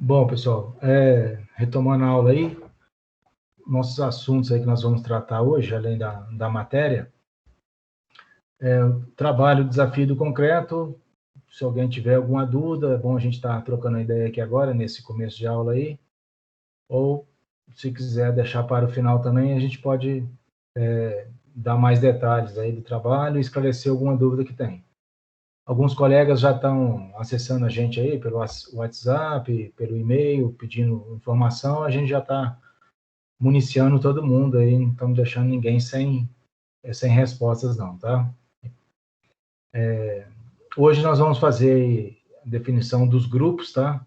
Bom, pessoal, retomando a aula aí, nossos assuntos aí que nós vamos tratar hoje, além da matéria, trabalho, desafio do concreto. Se alguém tiver alguma dúvida, é bom a gente estar trocando a ideia aqui agora, nesse começo de aula aí, ou se quiser deixar para o final também, a gente pode dar mais detalhes aí do trabalho e esclarecer alguma dúvida que tem. Alguns colegas já estão acessando a gente aí pelo WhatsApp, pelo e-mail, pedindo informação, a gente já está municiando todo mundo aí, não estamos deixando ninguém sem respostas não, tá? Hoje nós vamos fazer a definição dos grupos, tá?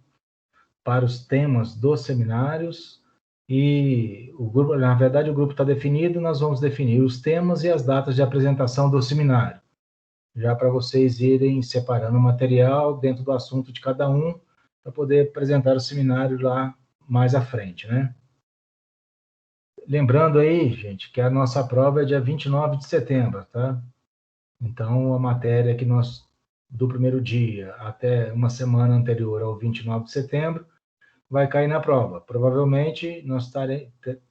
Para os temas dos seminários, e o grupo, na verdade, o grupo está definido, nós vamos definir os temas e as datas de apresentação do seminário, já para vocês irem separando o material dentro do assunto de cada um, para poder apresentar o seminário lá mais à frente, né? Lembrando aí, gente, que a nossa prova é dia 29 de setembro, tá? Então, a matéria que nós, do primeiro dia até uma semana anterior ao 29 de setembro, vai cair na prova. Provavelmente, nós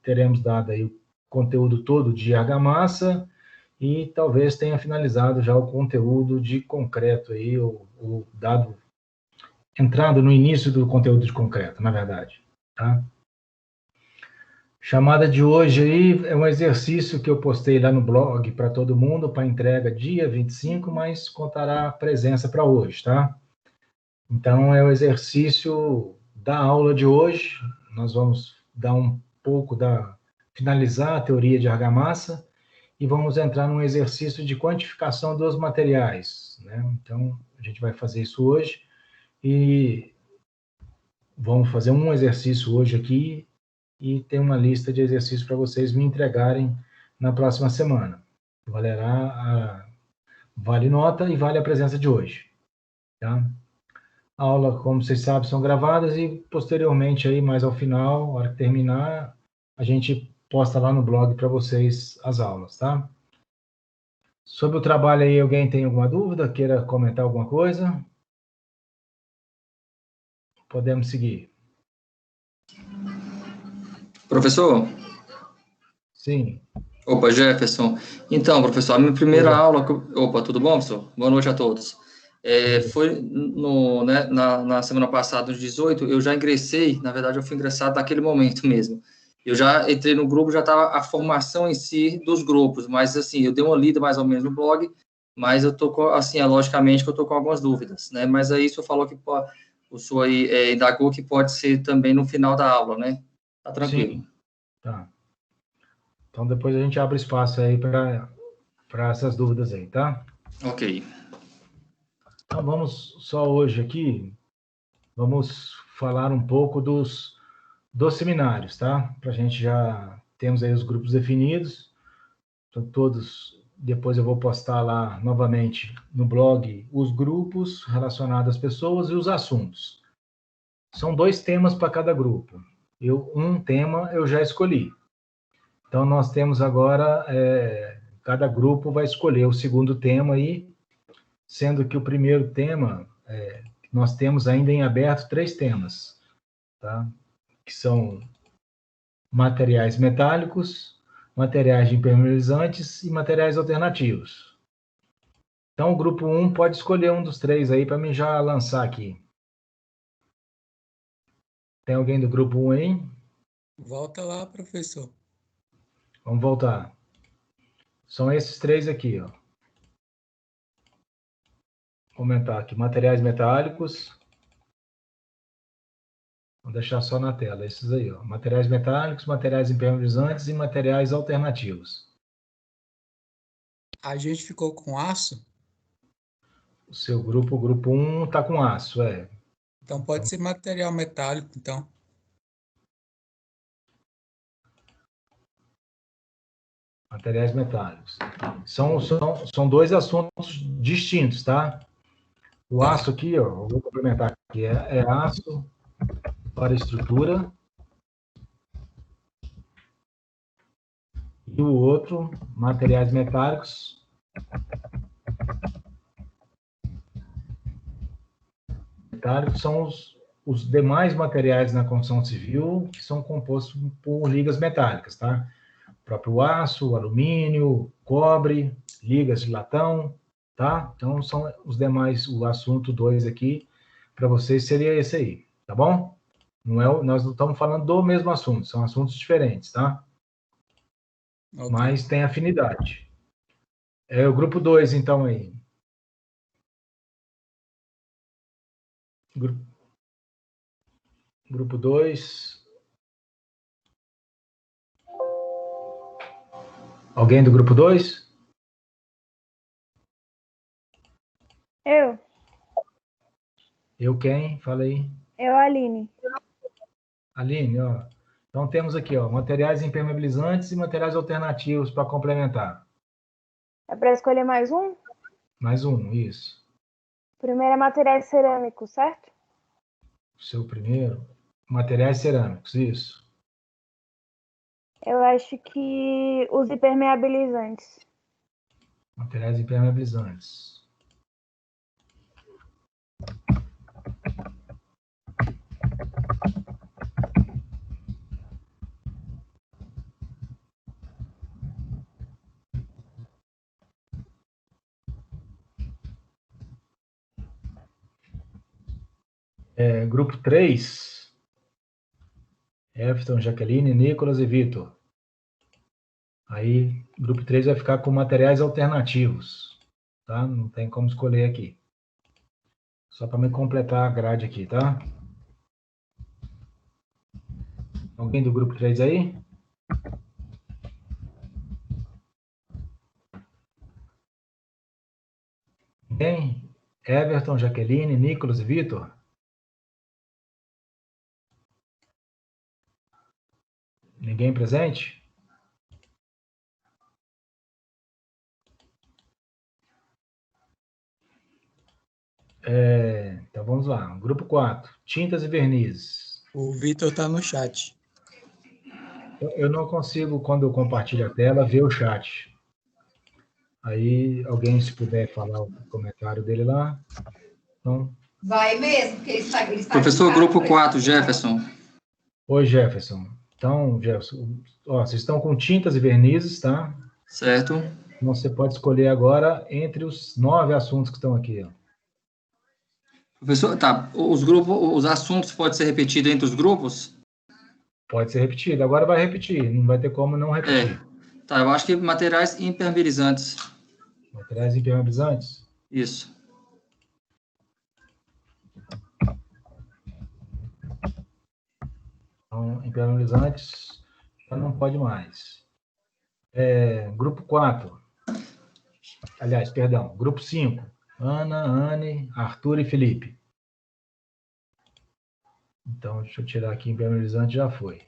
teremos dado aí o conteúdo todo de argamassa e talvez tenha finalizado já o conteúdo de concreto aí, o dado, entrando no início do conteúdo de concreto, na verdade, tá? Chamada de hoje aí é um exercício que eu postei lá no blog para todo mundo, para entrega dia 25, mas contará a presença para hoje, tá? Então, é o exercício da aula de hoje. Nós vamos dar um pouco finalizar a teoria de argamassa e vamos entrar num exercício de quantificação dos materiais, né? Então, a gente vai fazer isso hoje e vamos fazer um exercício hoje aqui e tem uma lista de exercícios para vocês me entregarem na próxima semana. Vale nota e vale a presença de hoje, tá? A aula, como vocês sabem, são gravadas e posteriormente aí, mais ao final, na hora que terminar, a gente posta lá no blog para vocês as aulas, tá? Sobre o trabalho aí, alguém tem alguma dúvida? Queira comentar alguma coisa? Podemos seguir. Professor? Sim. Opa, Jefferson. Então, professor, a minha primeira aula... Opa, tudo bom, professor? Boa noite a todos. Foi na semana passada, nos 18, eu já ingressei, na verdade, eu fui ingressado naquele momento mesmo. Eu já entrei no grupo, já estava a formação em si dos grupos, mas, assim, eu dei uma lida mais ou menos no blog, mas eu tô com, assim, logicamente que eu tô com algumas dúvidas, né? Mas aí o senhor falou que o senhor aí indagou que pode ser também no final da aula, né? Tá tranquilo. Sim, tá. Então, depois a gente abre espaço aí para essas dúvidas aí, tá? Ok. Então, vamos só hoje aqui, vamos falar um pouco dos seminários, tá? Para a gente já temos aí os grupos definidos, então todos, depois eu vou postar lá novamente no blog os grupos relacionados às pessoas e os assuntos. São 2 temas para cada grupo. Um tema eu já escolhi. Então, nós temos agora, cada grupo vai escolher o segundo tema aí, sendo que o primeiro tema, nós temos ainda em aberto 3 temas, tá? Que são materiais metálicos, materiais de impermeabilizantes e materiais alternativos. Então, o grupo 1 pode escolher um dos 3 aí para mim já lançar aqui. Tem alguém do grupo 1 aí? Volta lá, professor. Vamos voltar. São esses 3 aqui, ó. Vou aumentar aqui. Materiais metálicos. Vou deixar só na tela, esses aí, ó. Materiais metálicos, materiais impermeabilizantes e materiais alternativos. A gente ficou com aço? O seu grupo, o grupo 1, tá com aço, Então pode ser material metálico, então. Materiais metálicos. São 2 assuntos distintos, tá? O aço aqui, ó, eu vou complementar aqui, é aço para estrutura. E o outro, materiais metálicos. Metálicos são os demais materiais na construção civil que são compostos por ligas metálicas, tá? O próprio aço, alumínio, cobre, ligas de latão, tá? Então, são os demais, o assunto 2 aqui, para vocês seria esse aí, tá bom? Nós não estamos falando do mesmo assunto, são assuntos diferentes, tá? Ok. Mas tem afinidade. É o grupo 2, então, aí. Grupo 2. Alguém do grupo 2? Eu, Eu quem? Fala aí. Aline. Aline, ó. Então temos aqui, ó, materiais impermeabilizantes e materiais alternativos para complementar. É para escolher mais um? Mais um, isso. Primeiro é materiais cerâmicos, certo? O seu primeiro. Materiais cerâmicos, isso. Eu acho que os impermeabilizantes. Materiais impermeabilizantes. Grupo 3. Efton, Jaqueline, Nicolas e Vitor. Aí, grupo 3 vai ficar com materiais alternativos, tá? Não tem como escolher aqui. Só para me completar a grade aqui, tá? Alguém do grupo 3 aí? Quem? Everton, Jaqueline, Nicolas e Vitor? Ninguém presente? Então vamos lá. Grupo 4. Tintas e vernizes. O Vitor está no chat. Eu não consigo, quando eu compartilho a tela, ver o chat. Aí, alguém, se puder falar o comentário dele lá. Então, Vai mesmo, porque ele está Professor, grupo 4, Jefferson. oi, Jefferson. Então, Jefferson, ó, vocês estão com tintas e vernizes, tá? Certo. Então, você pode escolher agora entre os 9 assuntos que estão aqui, ó. Professor, tá. Os assuntos podem ser repetidos entre os grupos? Pode ser repetido. Agora vai repetir, não vai ter como não repetir. Tá, eu acho que materiais impermeabilizantes. Materiais impermeabilizantes? Isso. Então, impermeabilizantes já não pode mais. Grupo 4. Aliás, perdão, grupo 5. Ana, Anne, Arthur e Felipe. Então, deixa eu tirar aqui impermeabilizante, já foi.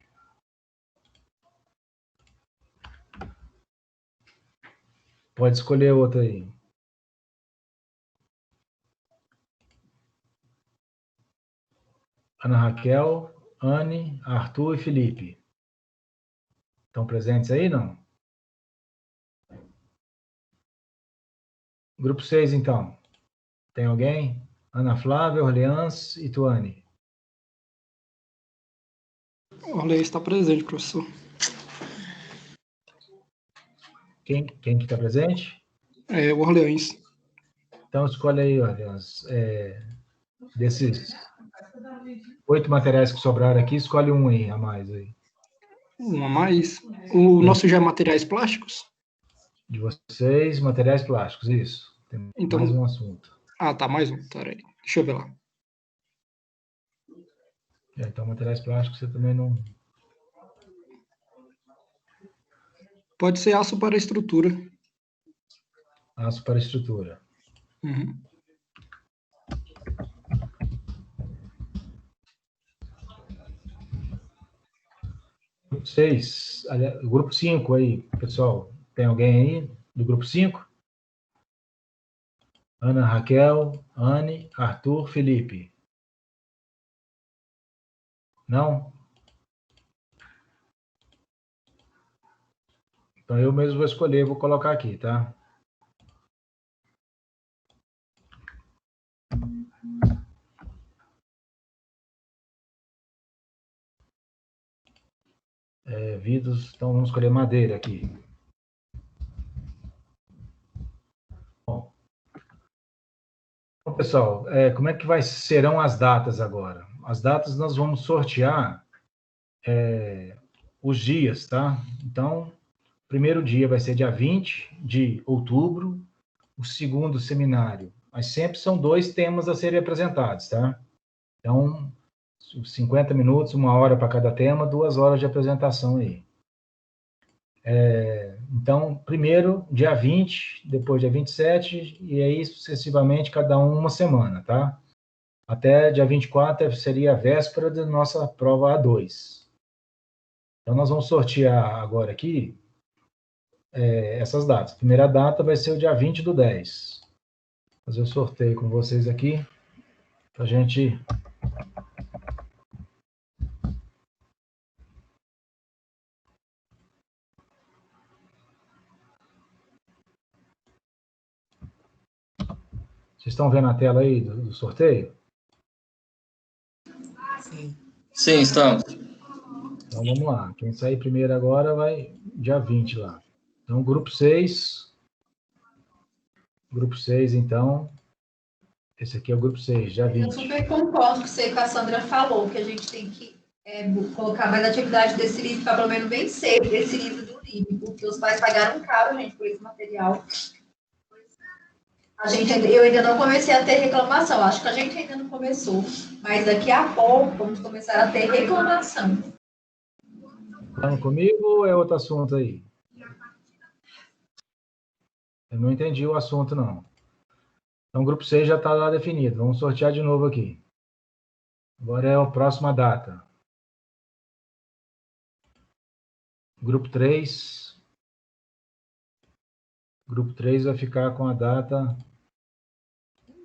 Pode escolher outra aí. Ana Raquel, Anne, Arthur e Felipe. Estão presentes aí, não? Grupo 6, então. Tem alguém? Ana Flávia, Orleans e Tuane. O Orleans está presente, professor. Quem que está presente? É o Orleans. Então, escolhe aí, Orleans. Desses 8 materiais que sobraram aqui, escolhe um aí, a mais aí. Um a mais. O nosso já é materiais plásticos? De vocês, materiais plásticos, isso. Tem Então, mais um assunto. tá, mais um. Peraí. Deixa eu ver lá. Então, materiais plásticos você também não... Pode ser aço para estrutura. Aço para estrutura. Uhum. Grupo 6, grupo 5 aí, pessoal. Tem alguém aí do grupo 5? Ana, Raquel, Anne, Arthur, Felipe. Não? Então eu mesmo vou escolher, vou colocar aqui, tá? vidros, então vamos escolher madeira aqui. Bom, pessoal, como é que serão as datas agora? As datas nós vamos sortear os dias, tá? Então, o primeiro dia vai ser dia 20 de outubro, o segundo seminário, mas sempre são 2 temas a serem apresentados, tá? Então, 50 minutos, 1 hora para cada tema, 2 horas de apresentação aí. Então, primeiro, dia 20, depois dia 27, e aí sucessivamente, cada um uma semana, tá? Até dia 24 seria a véspera da nossa prova A2. Então, nós vamos sortear agora aqui essas datas. A primeira data vai ser o dia 20/10. Vou fazer o sorteio com vocês aqui, para a gente... Vocês estão vendo a tela aí do sorteio? Sim. Sim, estamos. Então, vamos lá. Quem sair primeiro agora vai dia 20 lá. Então, grupo 6. Grupo 6, então. Esse aqui é o grupo 6, dia 20. Eu super concordo com o que a Sandra falou, que a gente tem que colocar mais atividade desse livro para pelo menos vencer desse livro do livro, porque os pais pagaram caro, gente, por esse material. Eu ainda não comecei a ter reclamação, acho que a gente ainda não começou, mas daqui a pouco vamos começar a ter reclamação. Estão comigo ou é outro assunto aí? Eu não entendi o assunto, não. Então, o grupo 6 já está lá definido. Vamos sortear de novo aqui. Agora é a próxima data. Grupo 3. Grupo 3 vai ficar com a data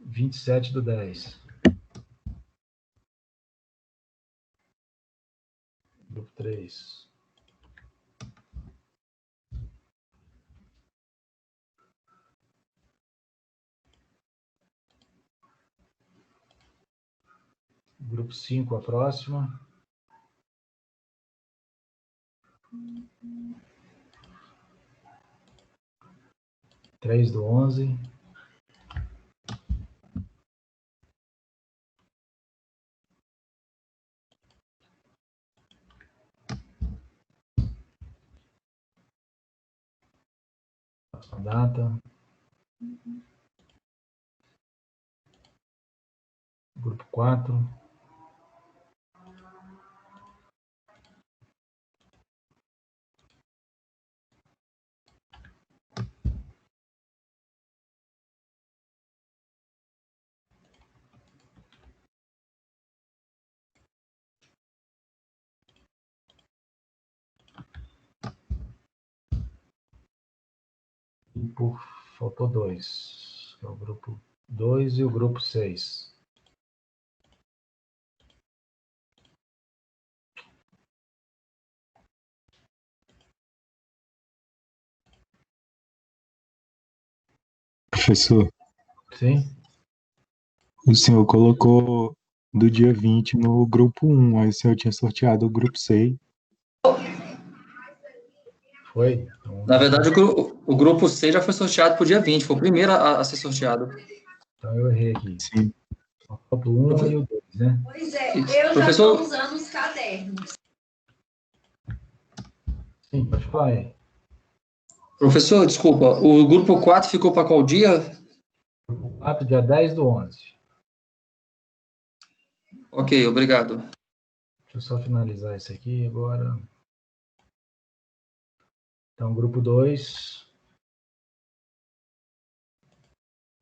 27/10. Grupo 3. Grupo 5, a próxima. Três do 11. Próxima data. Grupo 4. Faltou 2. É o grupo 2 e o grupo 6. Professor, Sim? o senhor colocou do dia 20 no grupo 1, aí o senhor tinha sorteado o grupo 6. Foi? Então, Na verdade, o grupo 6 já foi sorteado para o dia 20, foi o primeiro a ser sorteado. então eu errei aqui. Sim. Falta o 1 e o 2, né? Pois é, eu já Professor- estou usando os cadernos. Sim, pode falar aí. Professor, desculpa, o grupo 4 ficou para qual dia? Grupo 4, dia 10 do 11. Ok, obrigado. Deixa eu só finalizar isso aqui agora. Então, grupo 2.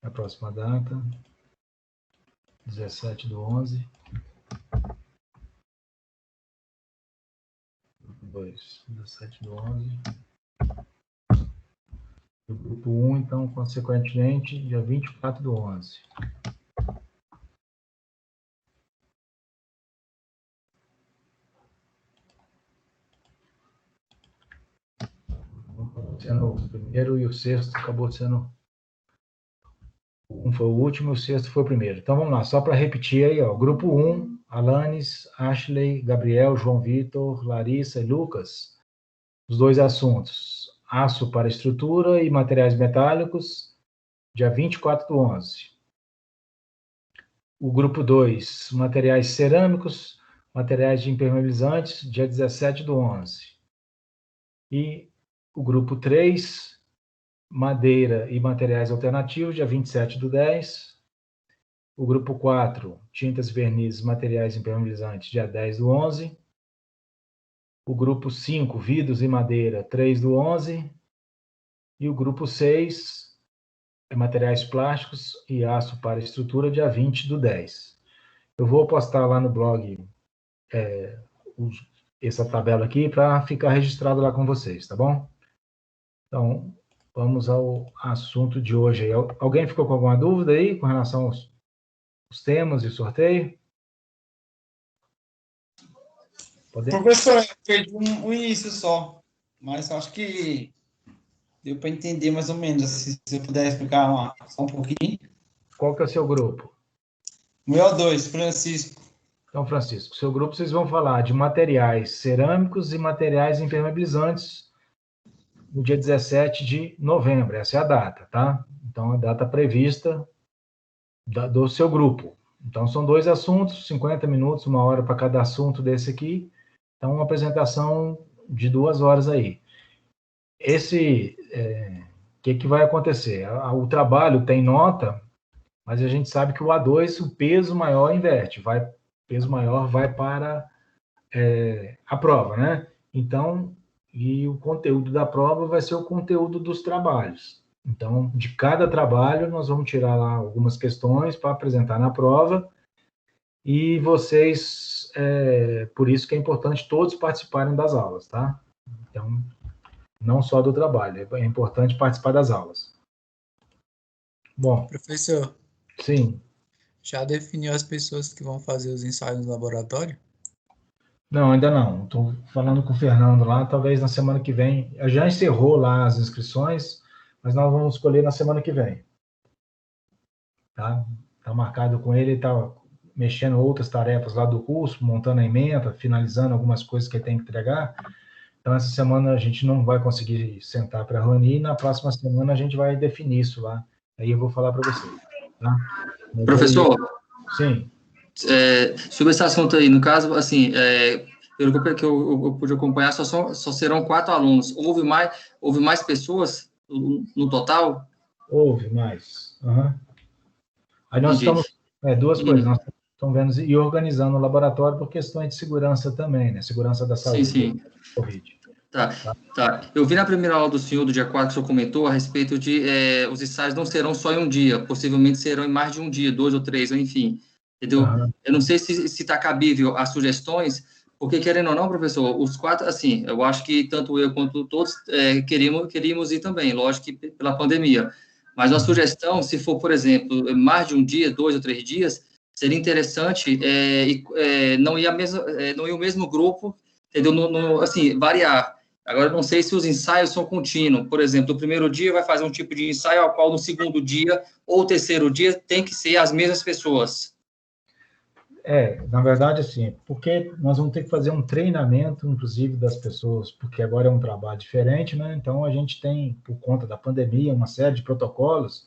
A próxima data. 17 do 11. Grupo 2, 17 do 11. O grupo 1, então, consequentemente, dia 24 do 11. Sendo o primeiro e o sexto acabou sendo... Um foi o último e o sexto foi o primeiro. Então, vamos lá, só para repetir aí, ó. Grupo 1, Alanis, Ashley, Gabriel, João Vitor, Larissa e Lucas, os 2 assuntos, aço para estrutura e materiais metálicos, dia 24/11. O grupo 2, materiais cerâmicos, materiais de impermeabilizantes, dia 17/11. E o grupo 3, madeira e materiais alternativos, dia 27/10. O grupo 4, tintas, vernizes, materiais impermeabilizantes, dia 10/11. O grupo 5, vidros e madeira, 3/11. E o grupo 6, materiais plásticos e aço para estrutura, dia 20/10. Eu vou postar lá no blog essa tabela aqui para ficar registrado lá com vocês, tá bom? Então, vamos ao assunto de hoje. Alguém ficou com alguma dúvida aí com relação aos temas e sorteio? Professor, eu perdi um início só, mas acho que deu para entender mais ou menos, se você puder explicar só um pouquinho. Qual que é o seu grupo? O meu 2, Francisco. Então, Francisco, seu grupo vocês vão falar de materiais cerâmicos e materiais impermeabilizantes no dia 17 de novembro. Essa é a data, tá? Então, a data prevista do seu grupo. Então, são 2 assuntos, 50 minutos, 1 hora para cada assunto desse aqui. Então, uma apresentação de 2 horas aí. Que vai acontecer? O trabalho tem nota, mas a gente sabe que o A2, o peso maior inverte, peso maior vai para a prova, né? Então, e o conteúdo da prova vai ser o conteúdo dos trabalhos. Então, de cada trabalho, nós vamos tirar lá algumas questões para apresentar na prova, e vocês, por isso que é importante todos participarem das aulas, tá? Então, não só do trabalho, é importante participar das aulas. Bom. Professor. Sim. Já definiu as pessoas que vão fazer os ensaios no laboratório? Não, ainda não. Estou falando com o Fernando lá, talvez na semana que vem. Já encerrou lá as inscrições, mas nós vamos escolher na semana que vem. Tá marcado com ele, está mexendo outras tarefas lá do curso, montando a ementa, finalizando algumas coisas que ele tem que entregar. Então, essa semana a gente não vai conseguir sentar para reunir, e na próxima semana a gente vai definir isso lá. Aí eu vou falar para vocês. Tá? Professor? Sim. Sobre esse assunto aí, no caso, assim, pelo que eu pude acompanhar, só serão 4 alunos. Houve mais pessoas no total? Houve mais. Uhum. Aí nós estamos... 2 coisas. Nós estamos vendo e organizando o laboratório por questões de segurança também, né? Segurança da saúde. Sim. Covid. Tá. Eu vi na primeira aula do senhor, do dia 4, que o senhor comentou a respeito de os ensaios não serão só em um dia, possivelmente serão em mais de um dia, 2 ou 3, ou enfim. Entendeu? Uhum. Eu não sei se está cabível as sugestões, porque, querendo ou não, professor, os 4, assim, eu acho que tanto eu quanto todos queríamos ir também, lógico que pela pandemia. Mas uma sugestão, se for, por exemplo, mais de um dia, 2 ou 3 dias, seria interessante não ir o mesmo grupo, entendeu? Assim, variar. Agora, eu não sei se os ensaios são contínuos. Por exemplo, no primeiro dia vai fazer um tipo de ensaio, ao qual no segundo dia ou terceiro dia tem que ser as mesmas pessoas. Na verdade, assim, porque nós vamos ter que fazer um treinamento, inclusive, das pessoas, porque agora é um trabalho diferente, né? Então, a gente tem, por conta da pandemia, uma série de protocolos,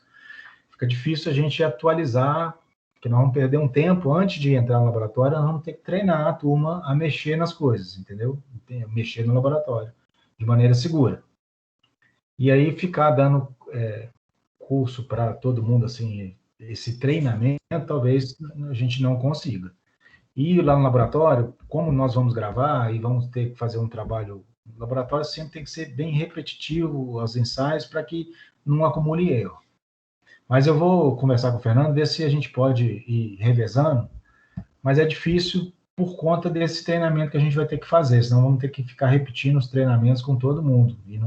fica difícil a gente atualizar, porque nós vamos perder um tempo antes de entrar no laboratório, nós vamos ter que treinar a turma a mexer nas coisas, entendeu? Mexer no laboratório, de maneira segura. E aí, ficar dando curso para todo mundo, assim, esse treinamento, talvez a gente não consiga. E lá no laboratório, como nós vamos gravar e vamos ter que fazer um trabalho no laboratório, sempre tem que ser bem repetitivo os ensaios para que não acumule erro. Mas eu vou conversar com o Fernando, ver se a gente pode ir revezando, mas é difícil por conta desse treinamento que a gente vai ter que fazer, senão vamos ter que ficar repetindo os treinamentos com todo mundo. E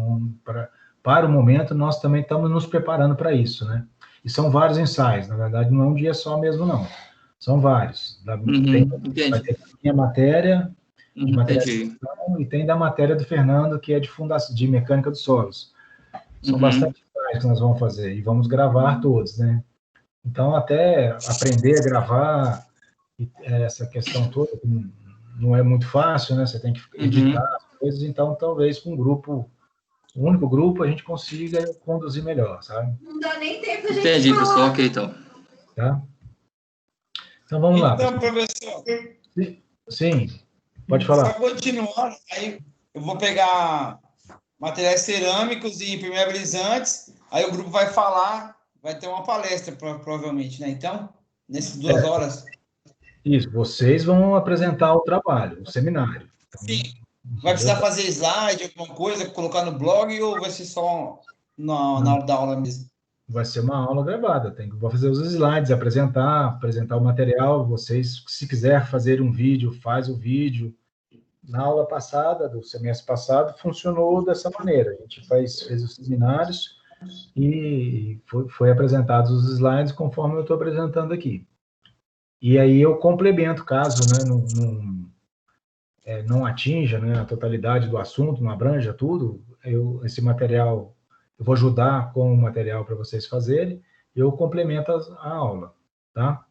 para o momento, nós também estamos nos preparando para isso, né? E são vários ensaios, na verdade, não é um dia só mesmo, não. São vários. Vai ter a minha matéria, e tem da matéria do Fernando, que é de mecânica dos solos. São bastante ensaios que nós vamos fazer, e vamos gravar todos, né? Então, até aprender a gravar, e essa questão toda não é muito fácil, né? Você tem que editar as coisas, então talvez com um único grupo, a gente consiga conduzir melhor, sabe? Não dá nem tempo da gente Entendi, falar. pessoal. Ok, então. Tá? Então vamos lá. Então, professor. Sim, pode falar. Só continuando, aí eu vou pegar materiais cerâmicos e impermeabilizantes, aí o grupo vai falar, vai ter uma palestra, provavelmente, né? Então, nessas 2 horas. Isso, vocês vão apresentar o trabalho, o seminário. Então, sim. Vai precisar fazer slide, alguma coisa, colocar no blog, ou vai ser só na hora da aula mesmo? Vai ser uma aula gravada, vou fazer os slides, apresentar o material, vocês, se quiser fazer um vídeo, faz o vídeo. Na aula passada, do semestre passado, funcionou dessa maneira, a gente fez os seminários e foi apresentados os slides conforme eu estou apresentando aqui. E aí eu complemento, caso, né, não atinja, né, a totalidade do assunto, não abranja tudo, esse material, eu vou ajudar com o material para vocês fazerem, eu complemento a aula, tá?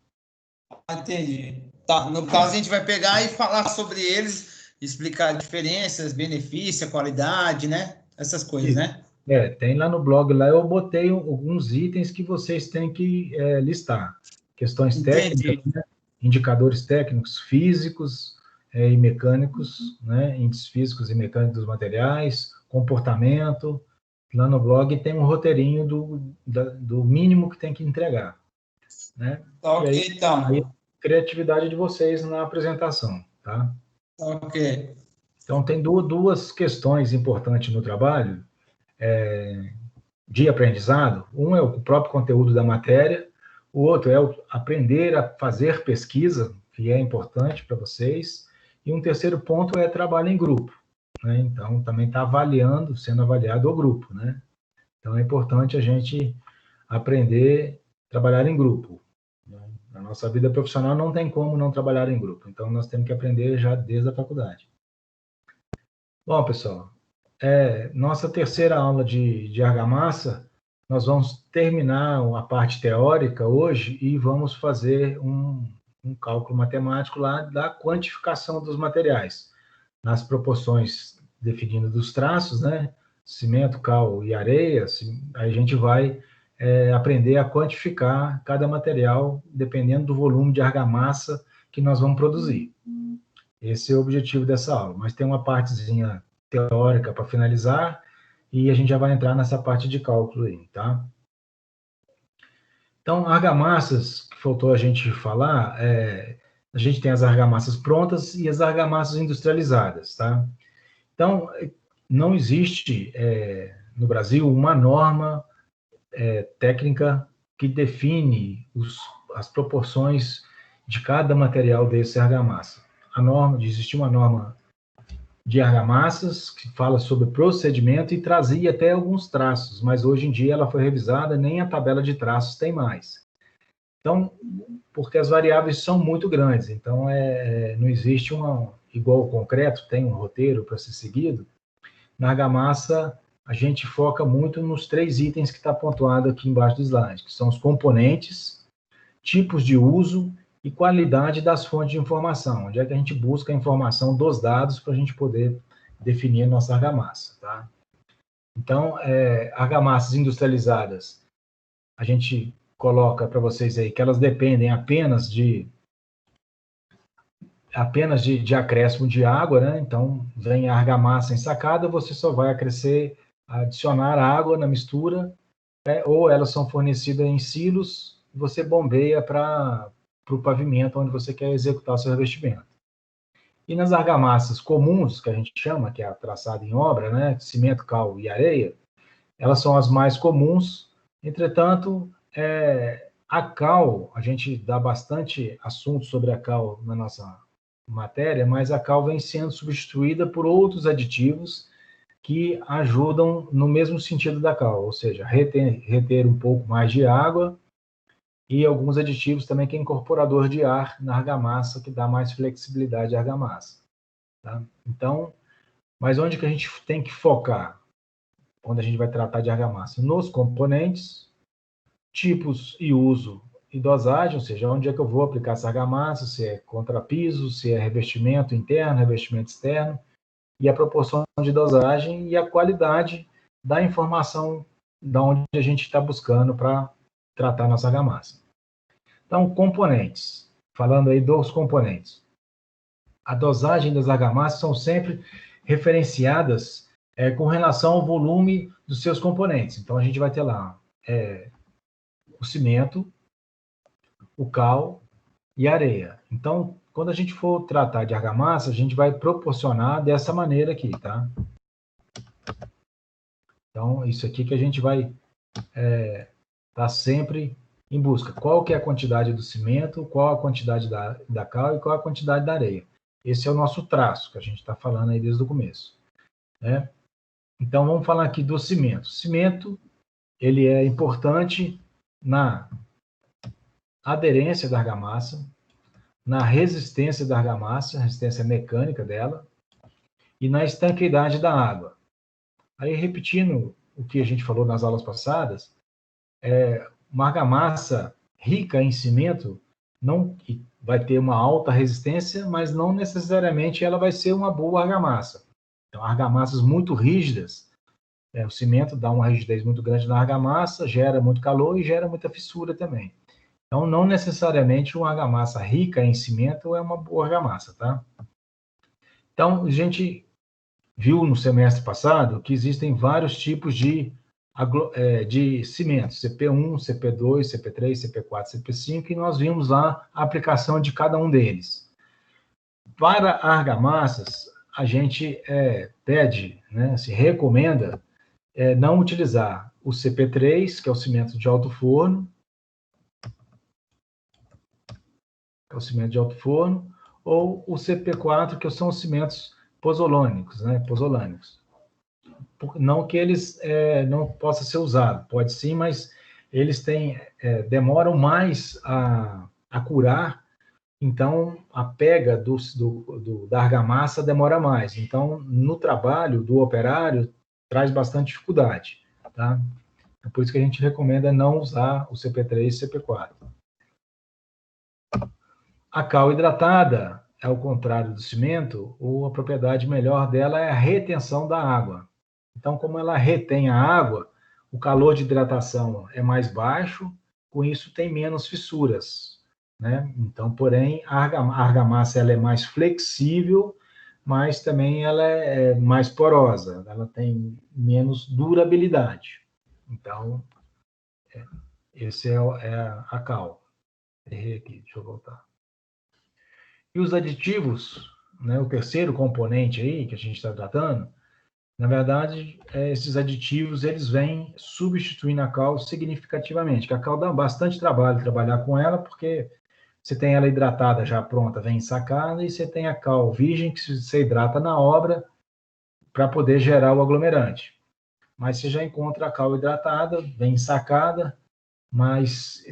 Entendi. Tá, no caso a gente vai pegar e falar sobre eles, explicar diferenças, benefícios, qualidade, né? Essas coisas, né? Tem lá no blog, lá eu botei alguns itens que vocês têm que listar. Questões técnicas, né? Indicadores técnicos, físicos e mecânicos, né? Índices físicos e mecânicos dos materiais, comportamento. Lá no blog tem um roteirinho do mínimo que tem que entregar, né? Ok, e aí, então. Aí, criatividade de vocês na apresentação, tá? Ok. Então, tem duas questões importantes no trabalho, de aprendizado. Um é o próprio conteúdo da matéria, o outro é aprender a fazer pesquisa, que é importante para vocês, e um terceiro ponto é trabalho em grupo, né? Então, também está sendo avaliado o grupo, né? Então, é importante a gente aprender a trabalhar em grupo. Na nossa vida profissional não tem como não trabalhar em grupo, então nós temos que aprender já desde a faculdade. Bom, pessoal, nossa terceira aula de argamassa, nós vamos terminar a parte teórica hoje e vamos fazer um cálculo matemático lá da quantificação dos materiais, nas proporções definidas dos traços, né? Cimento, cal e areia, a gente vai aprender a quantificar cada material dependendo do volume de argamassa que nós vamos produzir. Esse é o objetivo dessa aula, mas tem uma partezinha teórica para finalizar, e a gente já vai entrar nessa parte de cálculo aí, tá? Então, argamassas, que faltou a gente falar, a gente tem as argamassas prontas e as argamassas industrializadas, tá? Então, não existe no Brasil uma norma técnica que define as proporções de cada material desse argamassa. Existe uma norma de argamassas, que fala sobre procedimento e trazia até alguns traços, mas hoje em dia ela foi revisada, nem a tabela de traços tem mais. Então, porque as variáveis são muito grandes, então não existe igual o concreto, tem um roteiro para ser seguido. Na argamassa, a gente foca muito nos 3 itens que está pontuado aqui embaixo do slide, que são os componentes, tipos de uso e qualidade das fontes de informação, onde é que a gente busca a informação dos dados para a gente poder definir a nossa argamassa, tá? Então, argamassas industrializadas, a gente coloca para vocês aí que elas dependem apenas de acréscimo de água, né? Então, vem a argamassa ensacada, você só vai adicionar água na mistura, ou elas são fornecidas em silos, você bombeia para o pavimento onde você quer executar o seu revestimento. E nas argamassas comuns, que a gente chama, que é a traçada em obra, né, cimento, cal e areia, elas são as mais comuns. Entretanto, a cal, a gente dá bastante assunto sobre a cal na nossa matéria, mas a cal vem sendo substituída por outros aditivos que ajudam no mesmo sentido da cal, ou seja, reter um pouco mais de água, e alguns aditivos também que é incorporador de ar na argamassa, que dá mais flexibilidade à argamassa. Tá? Então, mas onde que a gente tem que focar quando a gente vai tratar de argamassa? Nos componentes, tipos e uso e dosagem, ou seja, onde é que eu vou aplicar essa argamassa, se é contrapiso, se é revestimento interno, revestimento externo, e a proporção de dosagem e a qualidade da informação da onde a gente está buscando para tratar nossa argamassa. Então, componentes. Falando aí dos componentes. A dosagem das argamassas são sempre referenciadas com relação ao volume dos seus componentes. Então, a gente vai ter lá o cimento, o cal e a areia. Então, quando a gente for tratar de argamassa, a gente vai proporcionar dessa maneira aqui, tá? Então, isso aqui que a gente vai estar sempre em busca. Qual que é a quantidade do cimento, qual a quantidade da cal e qual a quantidade da areia. Esse é o nosso traço, que a gente está falando aí desde o começo, né? Então, vamos falar aqui do cimento. O cimento, ele é importante na aderência da argamassa, na resistência da argamassa, resistência mecânica dela, e na estanqueidade da água. Aí, repetindo o que a gente falou nas aulas passadas, uma argamassa rica em cimento não vai ter uma alta resistência, mas não necessariamente ela vai ser uma boa argamassa. Então, argamassas muito rígidas, o cimento dá uma rigidez muito grande na argamassa, gera muito calor e gera muita fissura também. Então, não necessariamente uma argamassa rica em cimento é uma boa argamassa, tá? Então, a gente viu no semestre passado que existem vários tipos de cimentos, CP1, CP2, CP3, CP4, CP5, e nós vimos lá a aplicação de cada um deles. Para argamassas, a gente pede, né, se recomenda não utilizar o CP3, que é o cimento de alto forno, ou o CP4, que são os cimentos pozolânicos, né, pozolânicos. Não que eles não possam ser usados, pode sim, mas eles demoram mais a curar, então a pega da argamassa demora mais. Então, no trabalho do operário, traz bastante dificuldade, tá? É por isso que a gente recomenda não usar o CP3 e CP4. A cal hidratada, ao contrário do cimento, a propriedade melhor dela é a retenção da água. Então, como ela retém a água, o calor de hidratação é mais baixo, com isso tem menos fissuras, né? Então, porém, a argamassa ela é mais flexível, mas também ela é mais porosa, ela tem menos durabilidade. Então, esse é a cal. Errei aqui, deixa eu voltar. E os aditivos, né, o terceiro componente aí que a gente está tratando, na verdade, esses aditivos, eles vêm substituindo a cal significativamente, que a cal dá bastante trabalho trabalhar com ela, porque você tem ela hidratada já pronta, vem ensacada, e você tem a cal virgem, que você hidrata na obra para poder gerar o aglomerante. Mas você já encontra a cal hidratada, vem ensacada, mas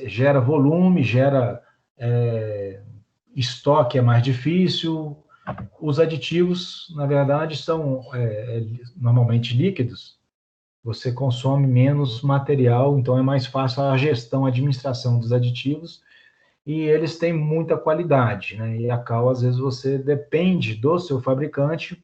gera volume, gera estoque, é mais difícil. Os aditivos, na verdade, são normalmente líquidos. Você consome menos material, então é mais fácil a gestão, a administração dos aditivos, e eles têm muita qualidade, né? E a cal, às vezes, você depende do seu fabricante,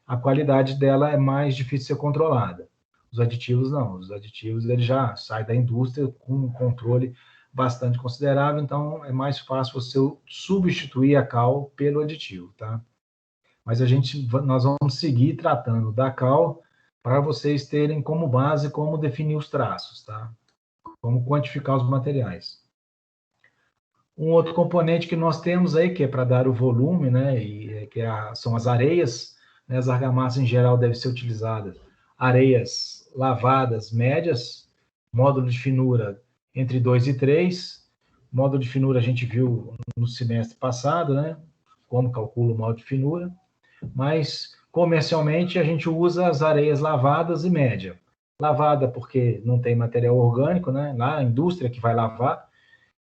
a qualidade dela é mais difícil de ser controlada. Os aditivos não, os aditivos eles já saem da indústria com um controle bastante considerável, então é mais fácil você substituir a cal pelo aditivo, tá? Mas nós vamos seguir tratando da cal para vocês terem como base como definir os traços, tá? Como quantificar os materiais. Um outro componente que nós temos aí, que é para dar o volume, né, são as areias, né, as argamassas em geral devem ser utilizadas. Areias lavadas médias, módulo de finura entre 2 e 3. Módulo de finura a gente viu no semestre passado, né, como calcula o módulo de finura. Mas, comercialmente, a gente usa as areias lavadas e média. Lavada porque não tem material orgânico, né, lá a indústria que vai lavar,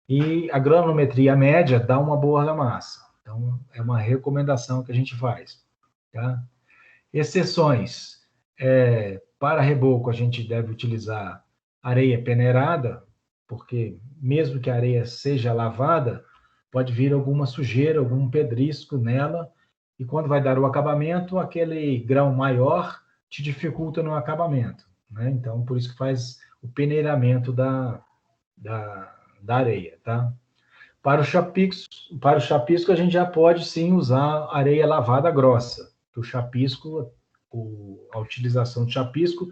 e a granulometria média dá uma boa argamassa. Então, é uma recomendação que a gente faz, tá? Exceções. Para reboco, a gente deve utilizar areia peneirada, porque mesmo que a areia seja lavada, pode vir alguma sujeira, algum pedrisco nela, e quando vai dar o acabamento, aquele grão maior te dificulta no acabamento, né? Então, por isso que faz o peneiramento da areia, tá? Para o chapisco, a gente já pode sim usar areia lavada grossa. O chapisco, a utilização do chapisco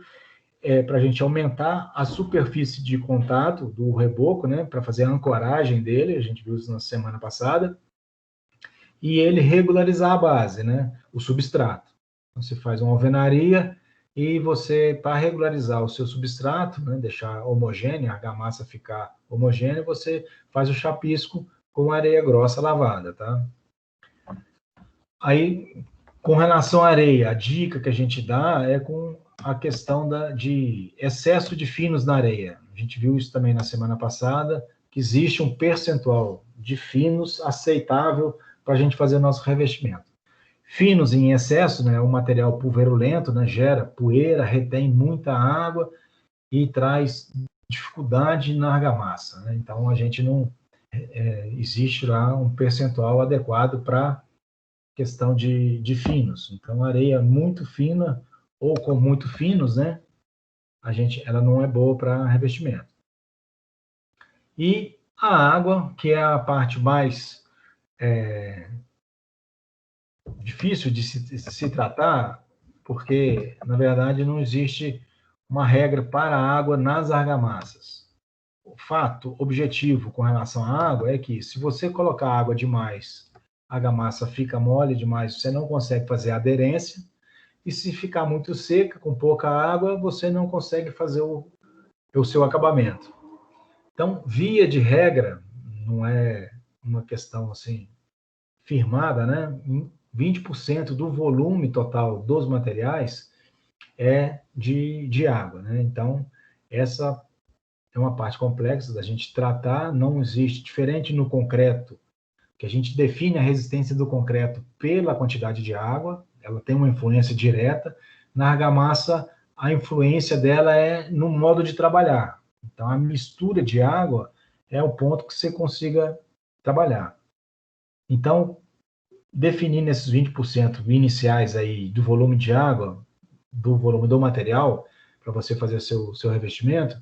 é para a gente aumentar a superfície de contato do reboco, né? Para fazer a ancoragem dele, a gente viu isso na semana passada, e ele regularizar a base, né? O substrato. Então, você faz uma alvenaria e você, para regularizar o seu substrato, né, deixar homogêneo, a argamassa ficar homogênea, você faz o chapisco com areia grossa lavada, tá? Aí, com relação à areia, a dica que a gente dá é com a questão de excesso de finos na areia. A gente viu isso também na semana passada, que existe um percentual de finos aceitável para a gente fazer o nosso revestimento. Finos em excesso, né, é um material pulverulento, né, gera poeira, retém muita água e traz dificuldade na argamassa, né? Então, a gente não... existe lá um percentual adequado para questão de finos. Então, areia muito fina ou com muito finos, né, ela não é boa para revestimento. E a água, que é a parte mais difícil de se tratar, porque, na verdade, não existe uma regra para a água nas argamassas. O fato objetivo com relação à água é que, se você colocar água demais, a argamassa fica mole demais, você não consegue fazer aderência, e se ficar muito seca, com pouca água, você não consegue fazer o seu acabamento. Então, via de regra, não é uma questão assim firmada, né? 20% do volume total dos materiais é de água, né? Então, essa é uma parte complexa da gente tratar, não existe, diferente no concreto, que a gente define a resistência do concreto pela quantidade de água, ela tem uma influência direta. Na argamassa, a influência dela é no modo de trabalhar. Então, a mistura de água é o ponto que você consiga trabalhar. Então, definindo esses 20% iniciais aí do volume de água, do volume do material, para você fazer seu revestimento,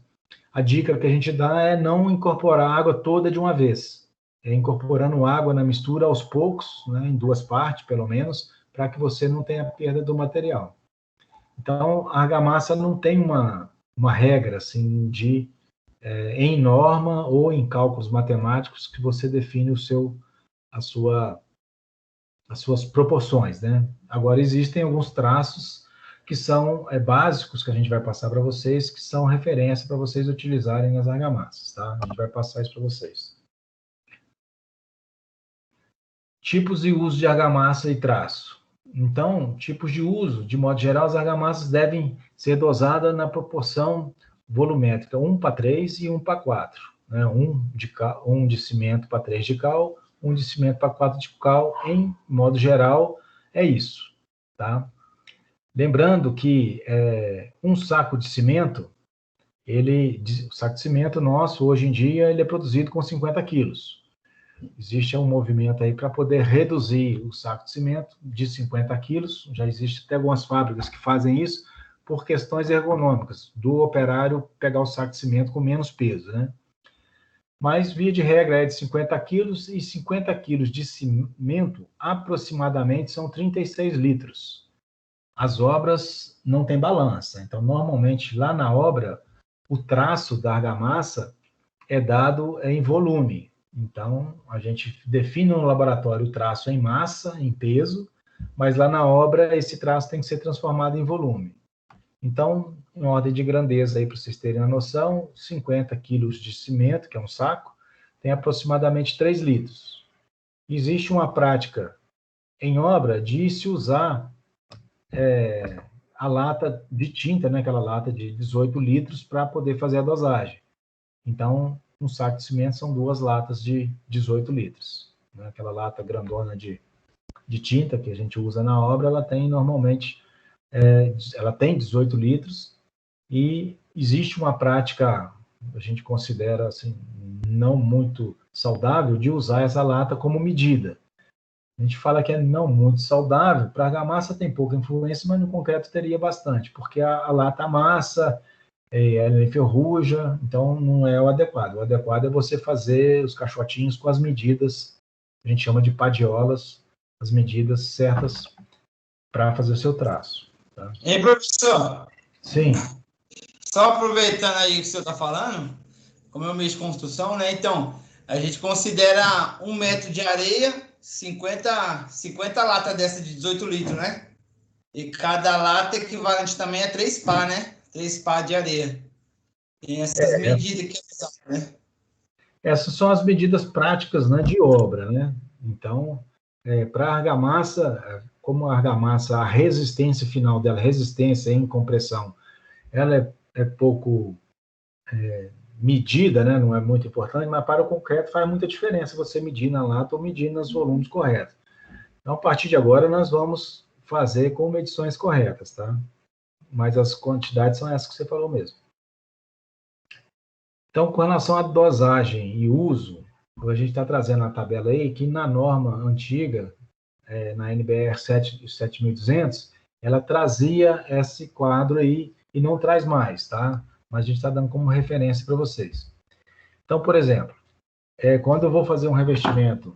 a dica que a gente dá é não incorporar a água toda de uma vez. É incorporando água na mistura aos poucos, né, em 2 partes, pelo menos, para que você não tenha perda do material. Então, a argamassa não tem uma regra, assim, em norma ou em cálculos matemáticos que você define as suas proporções, né? Agora, existem alguns traços que são básicos, que a gente vai passar para vocês, que são referência para vocês utilizarem nas argamassas, tá? A gente vai passar isso para vocês. Tipos e uso de argamassa e traço. Então, tipos de uso, de modo geral, as argamassas devem ser dosadas na proporção volumétrica 1:3 e 1:4. Né? 1 de cimento para 3 de cal, 1 de cimento para 4 de cal, em modo geral, é isso. Tá? Lembrando que um saco de cimento, o saco de cimento nosso, hoje em dia, ele é produzido com 50 quilos. Existe um movimento aí para poder reduzir o saco de cimento de 50 quilos. Já existe até algumas fábricas que fazem isso por questões ergonômicas, do operário pegar o saco de cimento com menos peso, né? Mas, via de regra, é de 50 quilos, e 50 quilos de cimento, aproximadamente, são 36 litros. As obras não têm balança. Então, normalmente, lá na obra, o traço da argamassa é dado em volume. Então, a gente define no laboratório o traço em massa, em peso, mas lá na obra esse traço tem que ser transformado em volume. Então, em ordem de grandeza, para vocês terem uma noção, 50 quilos de cimento, que é um saco, tem aproximadamente 3 litros. Existe uma prática em obra de se usar a lata de tinta, né, aquela lata de 18 litros, para poder fazer a dosagem. Então, um saco de cimento são 2 latas de 18 litros. Né? Aquela lata grandona de tinta que a gente usa na obra, ela tem normalmente ela tem 18 litros, e existe uma prática a gente considera assim, não muito saudável de usar essa lata como medida. A gente fala que é não muito saudável, para argamassa tem pouca influência, mas no concreto teria bastante, porque a lata amassa, ela enferruja, então não é o adequado. O adequado é você fazer os caixotinhos com as medidas, a gente chama de padiolas, as medidas certas para fazer o seu traço. Tá? Hein, professor? Sim. Só aproveitando aí o que o senhor está falando, como é o meio de construção, né? Então, a gente considera 1 metro de areia, 50 latas dessa de 18 litros, né? E cada lata equivalente também a 3 pá, né? 3 pá de areia. Tem essas medidas que é usado, né? Essas são as medidas práticas, né, de obra, né? Então, para a argamassa, como a argamassa, a resistência final dela, resistência em compressão, ela é pouco medida, né? Não é muito importante, mas para o concreto faz muita diferença você medir na lata ou medir nos volumes corretos. Então, a partir de agora, nós vamos fazer com medições corretas, tá? Mas as quantidades são essas que você falou mesmo. Então, com relação à dosagem e uso, a gente está trazendo a tabela aí que na norma antiga, na NBR 7200, ela trazia esse quadro aí e não traz mais, tá? Mas a gente está dando como referência para vocês. Então, por exemplo, quando eu vou fazer um revestimento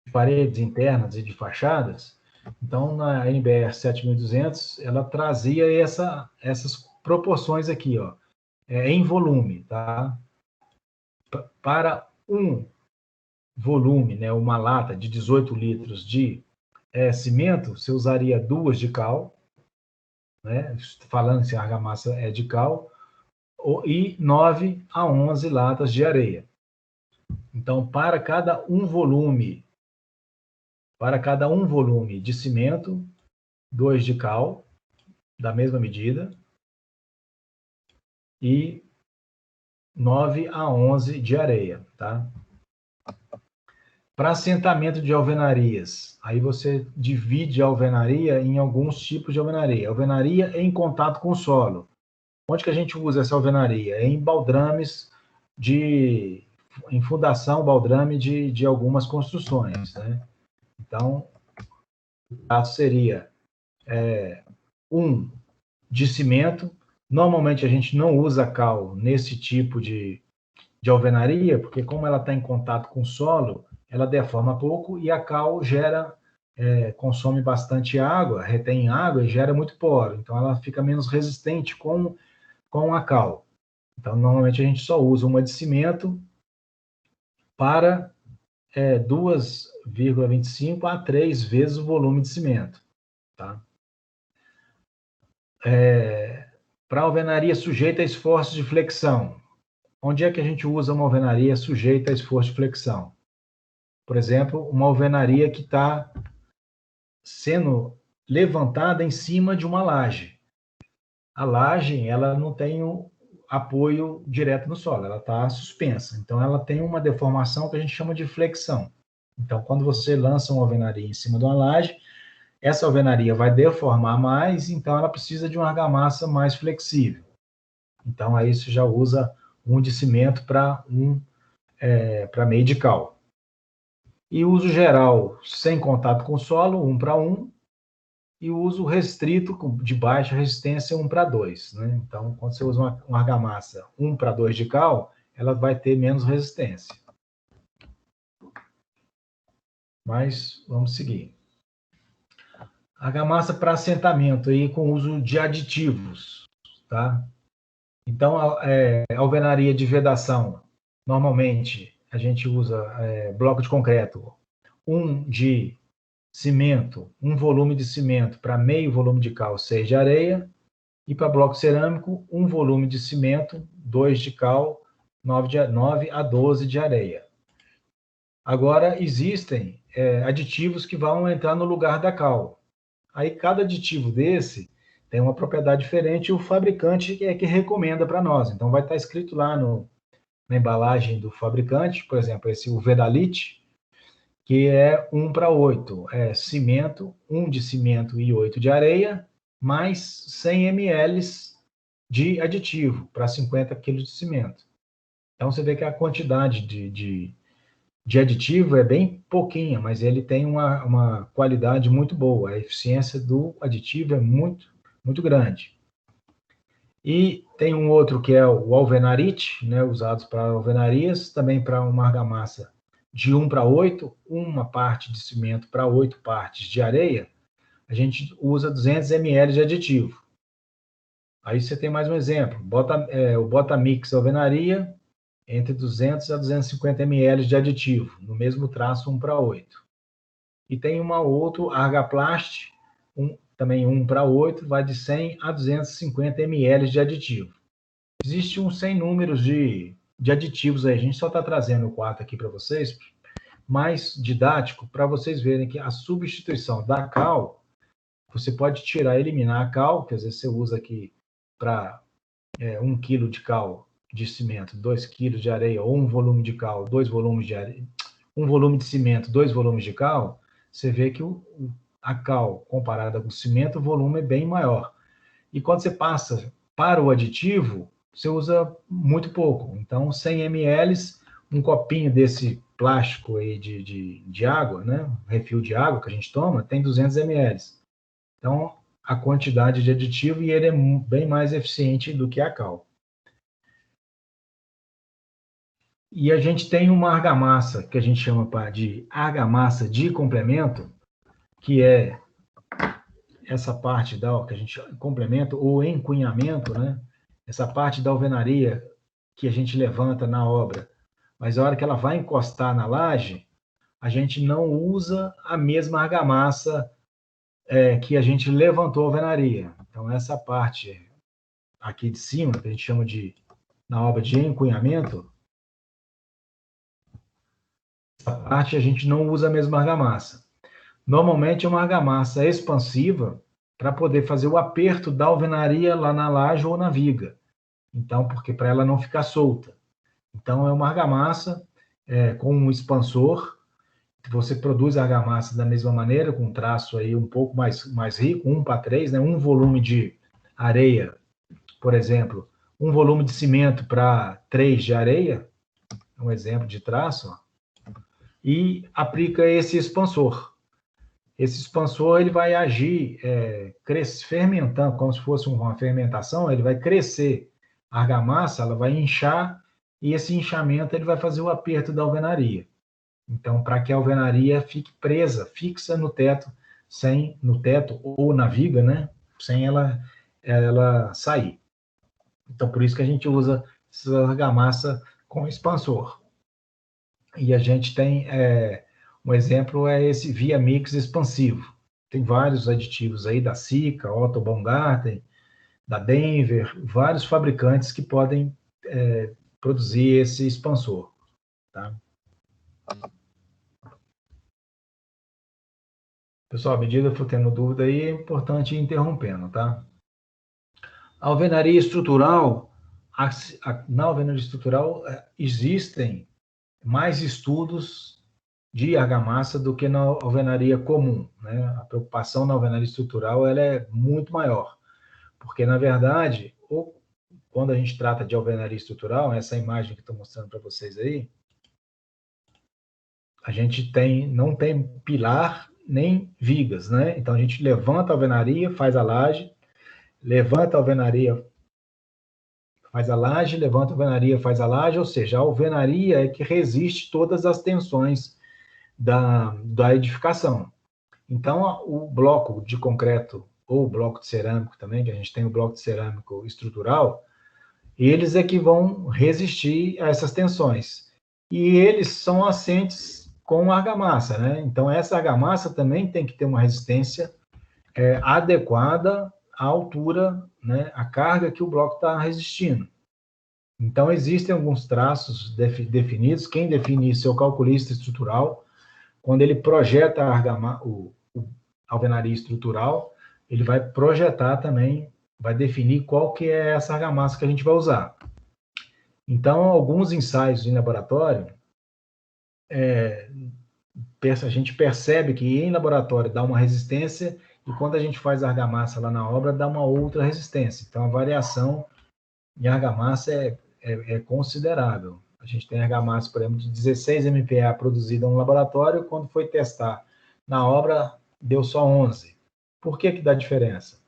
de paredes internas e de fachadas, então na NBR 7200, ela trazia essas proporções aqui, ó, em volume, tá? Para um volume, né, uma lata de 18 litros de cimento, você usaria 2 de cal, né, falando se a argamassa é de cal, e 9 a 11 latas de areia. Então, para cada um volume de cimento, 2 de cal, da mesma medida, e 9 a 11 de areia, tá? Para assentamento de alvenarias, aí você divide a alvenaria em alguns tipos de alvenaria. Alvenaria em contato com o solo. Onde que a gente usa essa alvenaria? Em baldrames em fundação, baldrame de algumas construções, né? Então, o caso seria de cimento. Normalmente a gente não usa cal nesse tipo de alvenaria, porque como ela está em contato com o solo, ela deforma pouco e a cal consome bastante água, retém água e gera muito poro. Então ela fica menos resistente com a cal. Então normalmente a gente só usa uma de cimento para 2,25 a 3 vezes o volume de cimento. Tá? Para alvenaria sujeita a esforços de flexão. Onde é que a gente usa uma alvenaria sujeita a esforço de flexão? Por exemplo, uma alvenaria que está sendo levantada em cima de uma laje. A laje, ela não tem um apoio direto no solo, ela está suspensa. Então, ela tem uma deformação que a gente chama de flexão. Então, quando você lança uma alvenaria em cima de uma laje, essa alvenaria vai deformar mais, então ela precisa de uma argamassa mais flexível. Então, aí você já usa um de cimento para meio de cal. E uso geral sem contato com o solo, 1 para 1, e o uso restrito de baixa resistência, 1 para 2. Né? Então, quando você usa uma argamassa 1 para 2 de cal, ela vai ter menos resistência. Mas vamos seguir. Argamassa para assentamento aí com uso de aditivos, tá? Então, alvenaria de vedação, normalmente a gente usa bloco de concreto, 1 de cimento, 1 volume de cimento para meio volume de cal, 6 de areia, e para bloco cerâmico, 1 volume de cimento, 2 de cal, 9 a 12 de areia. Agora, existem aditivos que vão entrar no lugar da cal. Aí, cada aditivo desse tem uma propriedade diferente e o fabricante que recomenda para nós. Então, vai estar escrito lá na embalagem do fabricante, por exemplo, o Vedalite, que é 1 para 8. Cimento, 1 de cimento e 8 de areia, mais 100 ml de aditivo para 50 kg de cimento. Então, você vê que a quantidade de aditivo é bem pouquinha, mas ele tem uma qualidade muito boa. A eficiência do aditivo é muito, muito grande. E tem um outro que é o alvenarite, né, usados para alvenarias, também para uma argamassa de 1:8, uma parte de cimento para 8 partes de areia, a gente usa 200 ml de aditivo. Aí você tem mais um exemplo, o Botamix alvenaria, entre 200 a 250 ml de aditivo, no mesmo traço 1:8. E tem uma outra, Argaplast, também 1:8, vai de 100 a 250 ml de aditivo. Existe um sem números de aditivos aí, a gente só está trazendo o 4 aqui para vocês, mais didático, para vocês verem que a substituição da cal, você pode eliminar a cal, que às vezes você usa aqui para 1 kg de cal de cimento, 2 kg de areia, ou um volume de cal, 2 volumes de areia, um volume de cimento, 2 volumes de cal, você vê que a cal, comparada com o cimento, o volume é bem maior. E quando você passa para o aditivo, você usa muito pouco. Então, 100 ml, um copinho desse plástico aí de água, né? Refil de água que a gente toma, tem 200 ml. Então, a quantidade de aditivo, e ele é bem mais eficiente do que a cal. E a gente tem uma argamassa, que a gente chama de argamassa de complemento, que é essa parte que a gente complementa, ou encunhamento, né? Essa parte da alvenaria que a gente levanta na obra, mas a hora que ela vai encostar na laje, a gente não usa a mesma argamassa que a gente levantou a alvenaria. Então, essa parte aqui de cima, que a gente chama na obra de encunhamento, essa parte a gente não usa a mesma argamassa. Normalmente é uma argamassa expansiva para poder fazer o aperto da alvenaria lá na laje ou na viga. Então, porque para ela não ficar solta. Então, é uma argamassa com um expansor. Você produz a argamassa da mesma maneira, com um traço aí um pouco mais rico, 1:3, né? Um volume de areia, por exemplo, um volume de cimento para 3 de areia, um exemplo de traço, ó, e aplica esse expansor. Esse expansor ele vai agir fermentando, como se fosse uma fermentação, ele vai crescer a argamassa, ela vai inchar, e esse inchamento ele vai fazer o aperto da alvenaria. Então, para que a alvenaria fique presa, fixa no teto ou na viga, né? Sem ela sair. Então, por isso que a gente usa essa argamassa com expansor. E a gente tem um exemplo, esse Viamix expansivo. Tem vários aditivos aí da Sika, Otto Baumgarten, da Denver, vários fabricantes que podem produzir esse expansor. Tá? Pessoal, à medida que for tendo dúvida aí, é importante ir interrompendo, tá? A alvenaria estrutural, na alvenaria estrutural existem mais estudos de argamassa do que na alvenaria comum, né? A preocupação na alvenaria estrutural ela é muito maior, porque, na verdade, quando a gente trata de alvenaria estrutural, essa imagem que estou mostrando para vocês aí, a gente não tem pilar nem vigas, né? Então, a gente levanta a alvenaria, faz a laje, levanta a alvenaria, faz a laje, levanta a alvenaria, faz a laje, ou seja, a alvenaria é que resiste todas as tensões da edificação. Então, o bloco de concreto, ou o bloco de cerâmico também, que a gente tem o bloco de cerâmico estrutural, eles é que vão resistir a essas tensões. E eles são assentes com argamassa, né? Então, essa argamassa também tem que ter uma resistência adequada à altura, né? À carga que o bloco está resistindo. Então, existem alguns traços definidos. Quem define isso é o calculista estrutural. Quando ele projeta a alvenaria estrutural, ele vai projetar também, vai definir qual que é essa argamassa que a gente vai usar. Então, alguns ensaios em laboratório, a gente percebe que em laboratório dá uma resistência e quando a gente faz argamassa lá na obra, dá uma outra resistência. Então, a variação em argamassa é considerável. A gente tem argamassa, por exemplo, de 16 MPa produzida no laboratório, quando foi testar na obra, deu só 11. Por que dá diferença?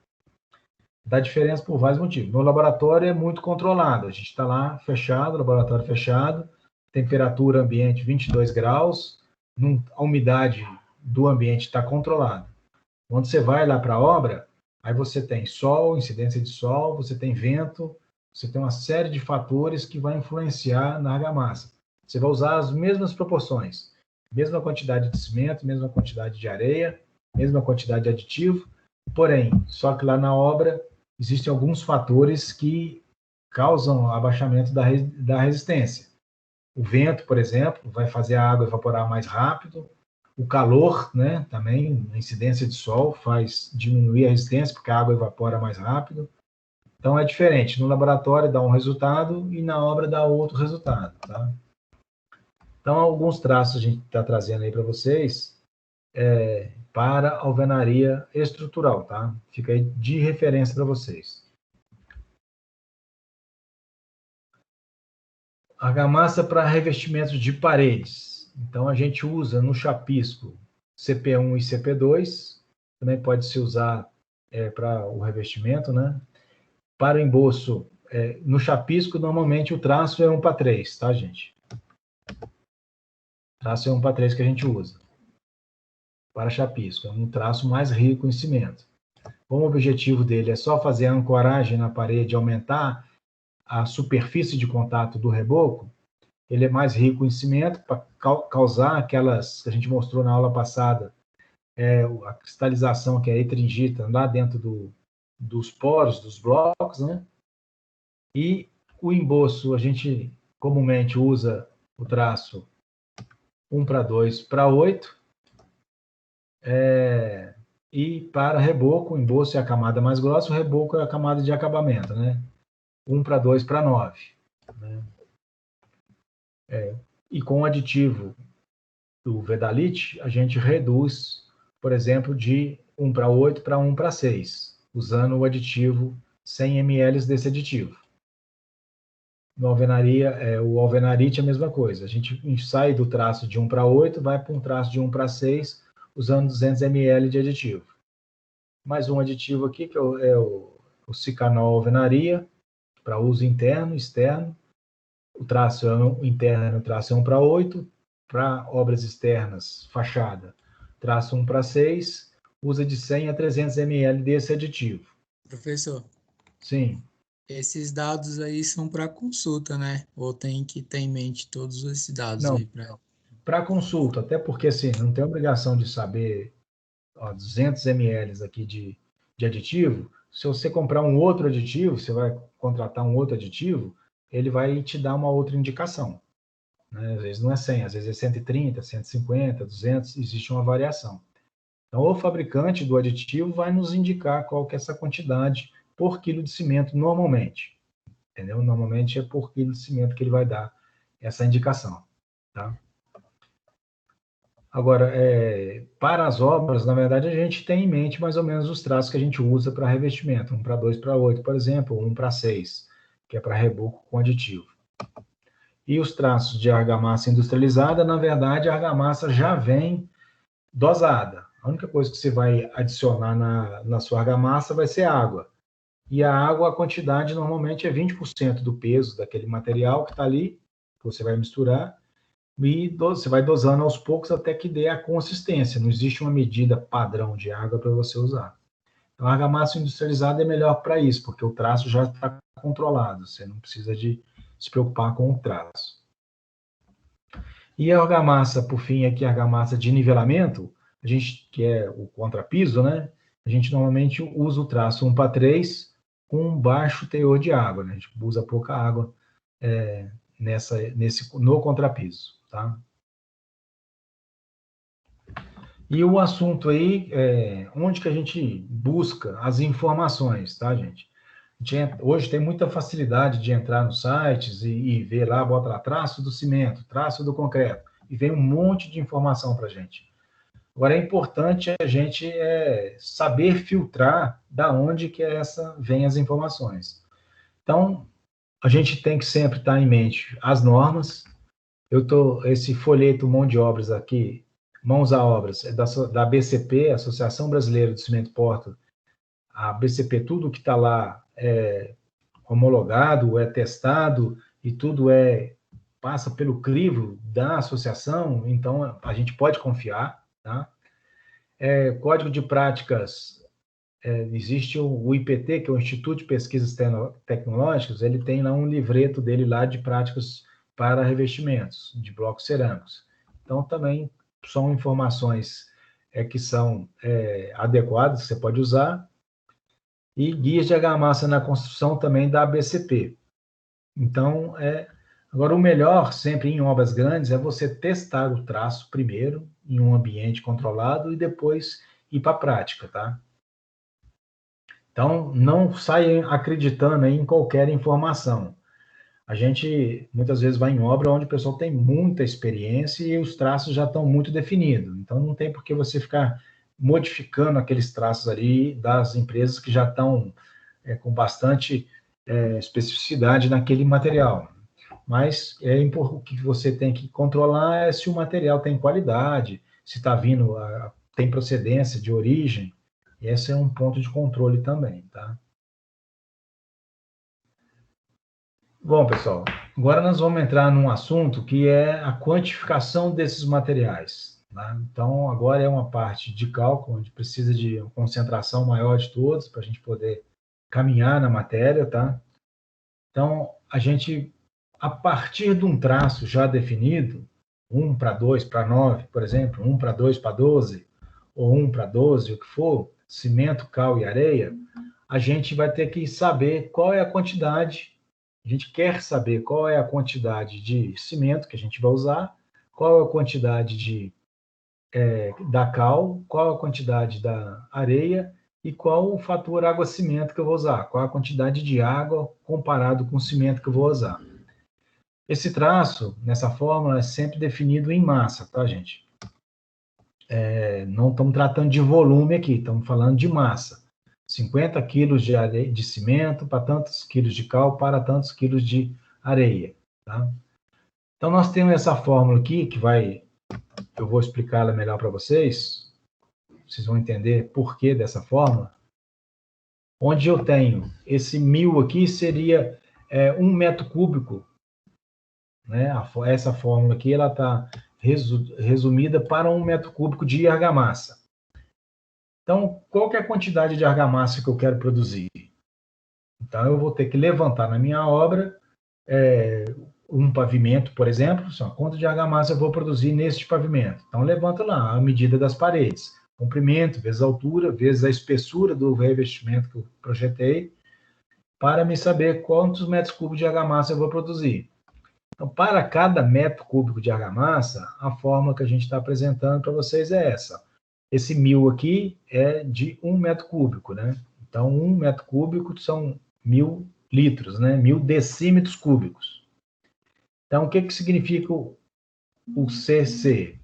Dá diferença por vários motivos. No laboratório é muito controlado. A gente está lá fechado, laboratório fechado, temperatura ambiente 22 graus, a umidade do ambiente está controlada. Quando você vai lá para a obra, aí você tem sol, incidência de sol, você tem vento, você tem uma série de fatores que vai influenciar na argamassa. Você vai usar as mesmas proporções, mesma quantidade de cimento, mesma quantidade de areia, mesma quantidade de aditivo, porém, só que lá na obra existem alguns fatores que causam abaixamento da resistência. O vento, por exemplo, vai fazer a água evaporar mais rápido. O calor, né, também, a incidência de sol faz diminuir a resistência, porque a água evapora mais rápido. Então, é diferente. No laboratório dá um resultado e na obra dá outro resultado, tá? Então, alguns traços a gente está trazendo aí para vocês para a alvenaria estrutural, tá? Fica aí de referência para vocês. Argamassa para revestimentos de paredes. Então, a gente usa no chapisco CP1 e CP2. Também pode se usar para o revestimento, né? Para o emboço, no chapisco, normalmente o traço é 1:3, tá, gente? O traço é 1:3 que a gente usa. Para chapisco, é um traço mais rico em cimento. Como o objetivo dele é só fazer a ancoragem na parede, aumentar a superfície de contato do reboco, ele é mais rico em cimento para causar aquelas que a gente mostrou na aula passada, a cristalização, que é a etringita, lá dentro dos poros, dos blocos, né? E o emboço, a gente comumente usa o traço 1:2:8, e para reboco, o emboço é a camada mais grossa, o reboco é a camada de acabamento, né? 1:2:9. Né? E com o aditivo do Vedalite, a gente reduz, por exemplo, de 1:8 para 1:6, usando o aditivo 100 ml desse aditivo. No alvenaria, o alvenarite é a mesma coisa. A gente sai do traço de 1:8, vai para um traço de 1:6, usando 200 ml de aditivo. Mais um aditivo aqui, que é o Cicanol alvenaria, para uso interno e externo. O traço interno, o traço é 1:8. Para obras externas, fachada, traço 1:6, usa de 100 a 300 ml desse aditivo. Professor? Sim. Esses dados aí são para consulta, né? Ou tem que ter em mente todos esses dados Não, aí para consulta, até porque assim, não tem obrigação de saber 200 ml aqui de aditivo. Se você comprar um outro aditivo, você vai contratar um outro aditivo, ele vai te dar uma outra indicação. Né? Às vezes não é 100, às vezes é 130, 150, 200, existe uma variação. Então, o fabricante do aditivo vai nos indicar qual que é essa quantidade por quilo de cimento normalmente. Entendeu? Normalmente é por quilo de cimento que ele vai dar essa indicação. Tá? Agora, para as obras, na verdade, a gente tem em mente mais ou menos os traços que a gente usa para revestimento. 1:2:8, por exemplo, 1:6, que é para reboco com aditivo. E os traços de argamassa industrializada, na verdade, a argamassa já vem dosada. A única coisa que você vai adicionar na sua argamassa vai ser água. E a água, a quantidade normalmente é 20% do peso daquele material que está ali, que você vai misturar, e você vai dosando aos poucos até que dê a consistência. Não existe uma medida padrão de água para você usar. Então, a argamassa industrializada é melhor para isso, porque o traço já está controlado, você não precisa de se preocupar com o traço. E a argamassa, por fim, aqui a argamassa de nivelamento, a gente, que é o contrapiso, né? A gente normalmente usa o traço 1:3 com um baixo teor de água, né? A gente usa pouca água no contrapiso, tá? E o assunto aí, onde que a gente busca as informações, tá, gente? Hoje tem muita facilidade de entrar nos sites e ver lá, bota lá, traço do cimento, traço do concreto, e vem um monte de informação para a gente. Agora, é importante a gente saber filtrar da onde que vem as informações. Então, a gente tem que sempre estar em mente as normas. Esse folheto Mão de Obras aqui, Mãos à Obras, é da BCP, Associação Brasileira de Cimento e Porto. A BCP, tudo que está lá é homologado, é testado, e tudo passa pelo crivo da associação, então a gente pode confiar, tá? Código de práticas, existe o IPT, que é o Instituto de Pesquisas Tecnológicas, ele tem lá um livreto dele lá de práticas para revestimentos de blocos cerâmicos. Então, também são informações que são adequadas, que você pode usar, e guias de argamassa na construção também da ABCP. Então, agora o melhor, sempre em obras grandes, é você testar o traço primeiro, em um ambiente controlado, e depois ir para a prática, tá? Então, não saiam acreditando em qualquer informação. A gente, muitas vezes, vai em obra onde o pessoal tem muita experiência e os traços já estão muito definidos. Então, não tem por que você ficar modificando aqueles traços ali das empresas que já estão com bastante especificidade naquele material. Mas o que você tem que controlar é se o material tem qualidade, se está vindo, tem procedência de origem. Esse é um ponto de controle também, tá? Bom, pessoal, agora nós vamos entrar num assunto que é a quantificação desses materiais, tá? Então, agora é uma parte de cálculo, onde precisa de uma concentração maior de todos, para a gente poder caminhar na matéria, tá? Então, a partir de um traço já definido, 1 para 2 para 9, por exemplo, 1 para 2 para 12, ou 1 para 12, o que for, cimento, cal e areia, a gente vai ter que saber qual é a quantidade, a gente quer saber qual é a quantidade de cimento que a gente vai usar, qual é a quantidade da cal, qual a quantidade da areia e qual o fator água-cimento que eu vou usar, qual a quantidade de água comparado com o cimento que eu vou usar. Esse traço, nessa fórmula, é sempre definido em massa, tá, gente? Não estamos tratando de volume aqui, estamos falando de massa. 50 quilos de cimento para tantos quilos de cal para tantos quilos de areia, tá? Então, nós temos essa fórmula aqui, eu vou explicá-la melhor para vocês vão entender por que dessa fórmula, onde eu tenho esse 1000 aqui seria 1 metro cúbico, né? Essa fórmula aqui, ela está resumida para 1 metro cúbico de argamassa. Então, qual que é a quantidade de argamassa que eu quero produzir? Então, eu vou ter que levantar na minha obra um pavimento, por exemplo, quanto de argamassa eu vou produzir neste pavimento. Então, levanto lá a medida das paredes, comprimento, vezes a altura, vezes a espessura do revestimento que eu projetei, para me saber quantos metros cúbicos de argamassa eu vou produzir. Então, para cada metro cúbico de argamassa, a fórmula que a gente está apresentando para vocês é essa. Esse 1000 aqui é de 1 metro cúbico, né? Então, 1 metro cúbico são 1000 litros, né? 1000 decímetros cúbicos. Então, o que significa o CC?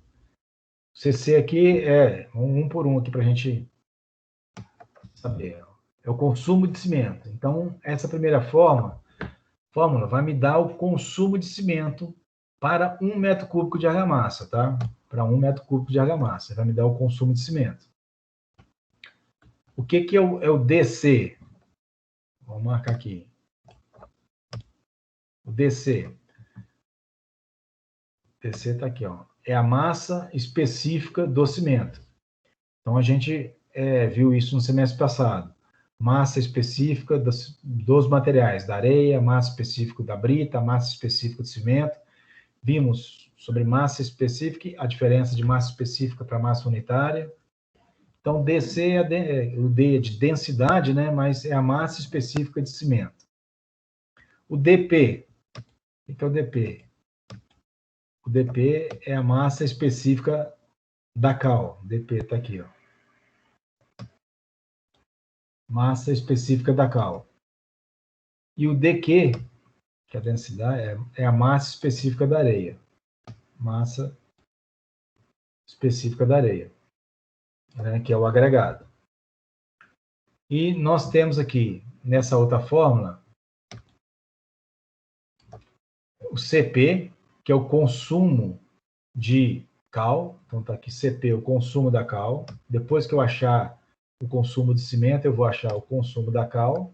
O CC aqui um por um aqui para a gente saber. É o consumo de cimento. Então, essa primeira fórmula vai me dar o consumo de cimento para 1 metro cúbico de argamassa, tá? Para 1 metro cúbico de argamassa, vai me dar o consumo de cimento. O que é o DC? Vamos marcar aqui. O DC. O DC está aqui, ó. É a massa específica do cimento. Então, a gente viu isso no semestre passado. Massa específica dos materiais, da areia, massa específica da brita, massa específica do cimento. Vimos sobre massa específica, a diferença de massa específica para massa unitária. Então, DC o D é de densidade, né? Mas é a massa específica de cimento. O DP. O que é o DP? O DP é a massa específica da cal. O DP está aqui, ó. Massa específica da cal. E o DQ, que é a densidade, é a massa específica da areia. Massa específica da areia. né, que é o agregado. E nós temos aqui, nessa outra fórmula, o CP, que é o consumo de cal. Então, está aqui CP, o consumo da cal. Depois que eu achar o consumo de cimento, eu vou achar o consumo da cal.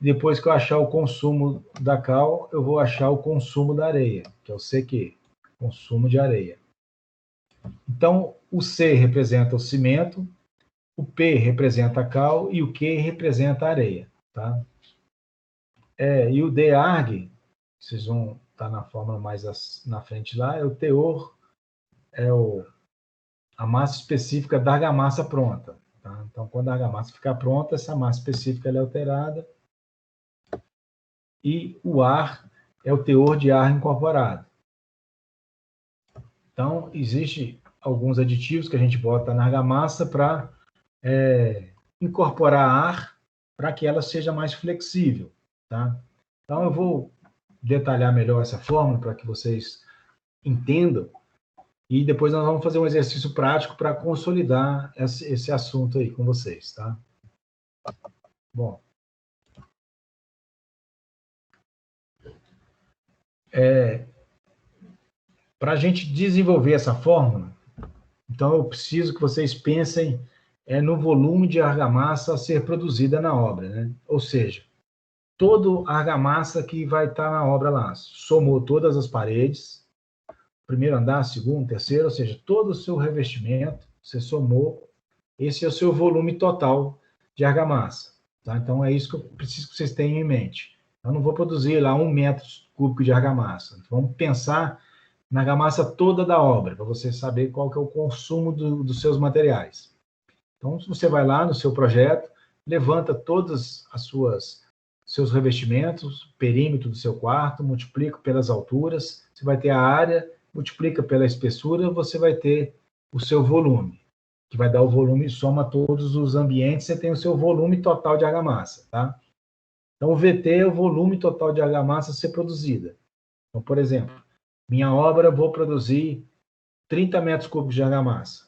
Depois que eu achar o consumo da cal, eu vou achar o consumo da areia, que é o CQ, consumo de areia. Então, o C representa o cimento, o P representa a cal e o Q representa a areia, tá? E o DARG, vocês vão estar na fórmula mais na frente lá, é o teor, a massa específica da argamassa pronta, tá? Então, quando a argamassa ficar pronta, essa massa específica ela é alterada. E o ar é o teor de ar incorporado. Então, existe alguns aditivos que a gente bota na argamassa para incorporar ar para que ela seja mais flexível, tá? Então, eu vou detalhar melhor essa fórmula para que vocês entendam e depois nós vamos fazer um exercício prático para consolidar esse assunto aí com vocês, tá? Bom. Para a gente desenvolver essa fórmula, então eu preciso que vocês pensem no volume de argamassa a ser produzida na obra, né? Ou seja, toda a argamassa que vai estar na obra lá, somou todas as paredes, primeiro andar, segundo, terceiro, ou seja, todo o seu revestimento, você somou, esse é o seu volume total de argamassa, tá? Então é isso que eu preciso que vocês tenham em mente. Eu não vou produzir lá 1 metro cúbico de argamassa, vamos pensar na argamassa toda da obra, para você saber qual que é o consumo dos seus materiais. Então, você vai lá no seu projeto, levanta todos seus revestimentos, perímetro do seu quarto, multiplica pelas alturas, você vai ter a área, multiplica pela espessura, você vai ter o seu volume, que vai dar o volume, soma todos os ambientes, você tem o seu volume total de argamassa, tá? Então, o VT é o volume total de argamassa a ser produzida. Então, por exemplo, minha obra, vou produzir 30 metros cúbicos de argamassa.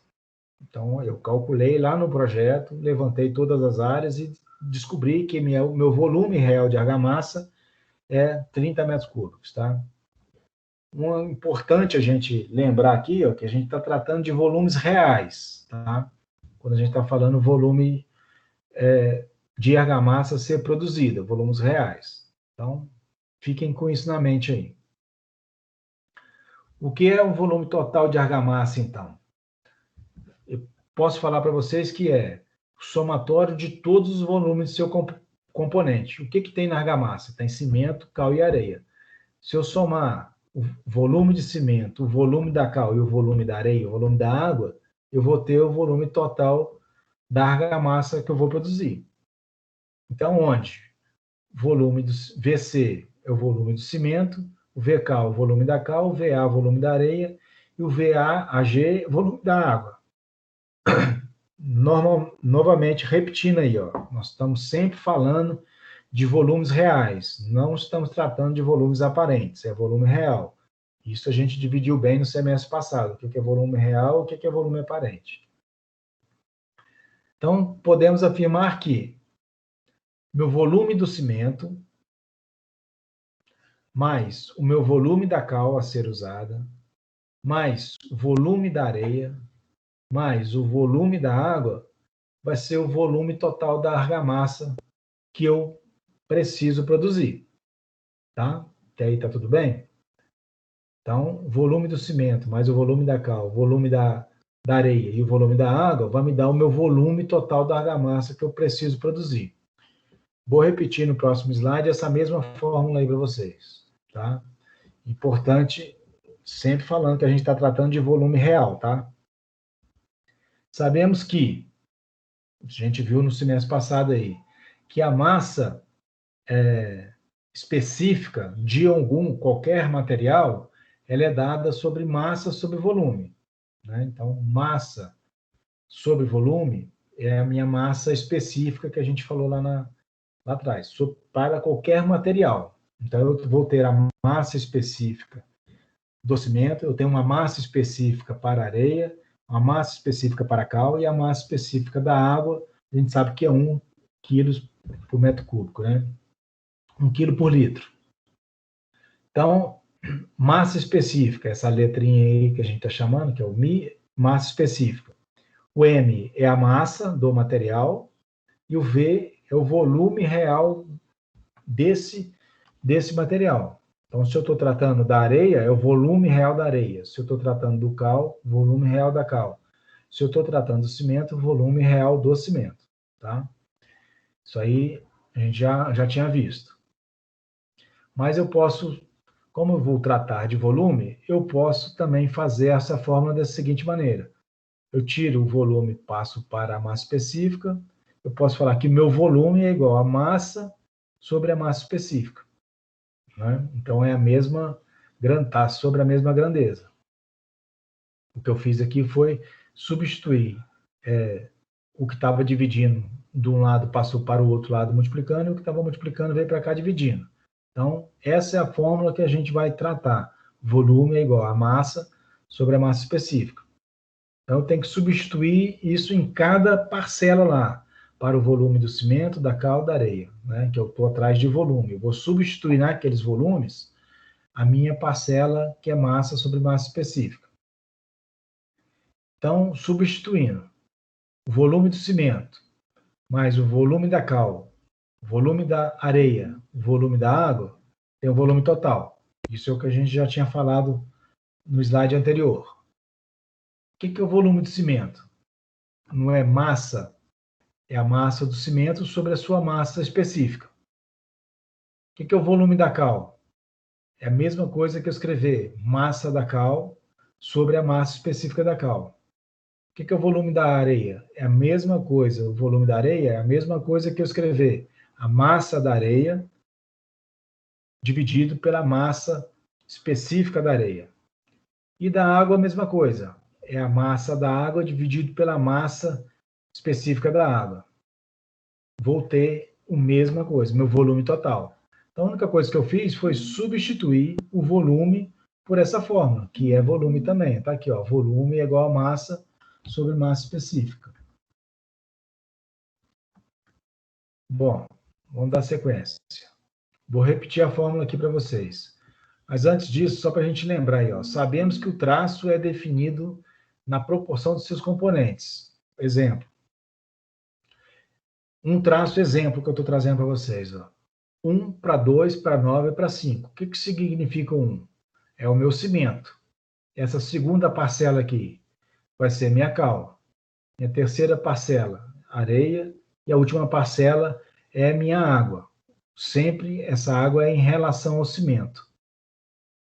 Então, eu calculei lá no projeto, levantei todas as áreas e descobri que o meu volume real de argamassa é 30 metros cúbicos, tá? Importante a gente lembrar aqui, ó, que a gente está tratando de volumes reais, tá? Quando a gente está falando volume de argamassa a ser produzida, volumes reais. Então, fiquem com isso na mente aí. O que é o volume total de argamassa, então? Eu posso falar para vocês que é o somatório de todos os volumes do seu componente. O que tem na argamassa? Tem cimento, cal e areia. Se eu somar o volume de cimento, o volume da cal e o volume da areia, o volume da água, eu vou ter o volume total da argamassa que eu vou produzir. Então, onde? Volume do VC é o volume do cimento, o VK, o volume da cal, o VA, o volume da areia, e o VAG, o volume da água. Novamente, repetindo aí, ó, nós estamos sempre falando de volumes reais, não estamos tratando de volumes aparentes, é volume real. Isso a gente dividiu bem no semestre passado, o que é volume real, o que é volume aparente. Então, podemos afirmar que meu volume do cimento mais o meu volume da cal a ser usada, mais o volume da areia, mais o volume da água, vai ser o volume total da argamassa que eu preciso produzir. Tá? Até aí tá tudo bem? Então, o volume do cimento, mais o volume da cal, o volume da areia e o volume da água, vai me dar o meu volume total da argamassa que eu preciso produzir. Vou repetir no próximo slide essa mesma fórmula aí para vocês. Tá? Importante, sempre falando que a gente está tratando de volume real, tá? Sabemos que, a gente viu no semestre passado aí, que a massa específica de qualquer material, ela é dada sobre massa sobre volume, né? Então, massa sobre volume é a minha massa específica que a gente falou lá atrás, para qualquer material. Então, eu vou ter a massa específica do cimento, eu tenho uma massa específica para a areia, A massa específica para a cal e a massa específica da água, a gente sabe que é 1 kg por metro cúbico, né? 1 kg por litro. Então, massa específica, essa letrinha aí que a gente está chamando, que é o Mi, massa específica. O M é a massa do material e o V é o volume real desse material. Então, se eu estou tratando da areia, é o volume real da areia. Se eu estou tratando do cal, volume real da cal. Se eu estou tratando do cimento, volume real do cimento. Tá? Isso aí a gente já tinha visto. Mas eu posso, como eu vou tratar de volume, eu posso também fazer essa fórmula da seguinte maneira. Eu tiro o volume, passo para a massa específica. Eu posso falar que meu volume é igual a massa sobre a massa específica. Né? Então, é a mesma, está sobre a mesma grandeza. O que eu fiz aqui foi substituir o que estava dividindo de um lado, passou para o outro lado multiplicando, e o que estava multiplicando veio para cá dividindo. Então, essa é a fórmula que a gente vai tratar. Volume é igual a massa sobre a massa específica. Então, eu tenho que substituir isso em cada parcela lá, para o volume do cimento, da cal, da areia, né? Que eu estou atrás de volume. Eu vou substituir naqueles volumes a minha parcela, que é massa sobre massa específica. Então, substituindo o volume do cimento, mais o volume da cal, o volume da areia, o volume da água, tem o volume total. Isso é o que a gente já tinha falado no slide anterior. O que é o volume do cimento? Não é massa, é a massa do cimento sobre a sua massa específica. O que é o volume da cal? É a mesma coisa que eu escrever massa da cal sobre a massa específica da cal. O que é o volume da areia? É a mesma coisa. O volume da areia é a mesma coisa que eu escrever a massa da areia dividido pela massa específica da areia. E da água a mesma coisa. É a massa da água dividido pela massa específica da água. Vou ter a mesma coisa, meu volume total. Então, a única coisa que eu fiz foi substituir o volume por essa fórmula, que é volume também. Está aqui, ó, volume é igual a massa sobre massa específica. Bom, vamos dar sequência. Vou repetir a fórmula aqui para vocês. Mas antes disso, só para a gente lembrar aí, ó, sabemos que o traço é definido na proporção dos seus componentes. Exemplo. Um traço exemplo que eu estou trazendo para vocês. Ó. 1 para 2 para 9 para 5. O que significa 1? É o meu cimento. Essa segunda parcela aqui vai ser minha cal. Minha terceira parcela, areia. E a última parcela é minha água. Sempre essa água é em relação ao cimento.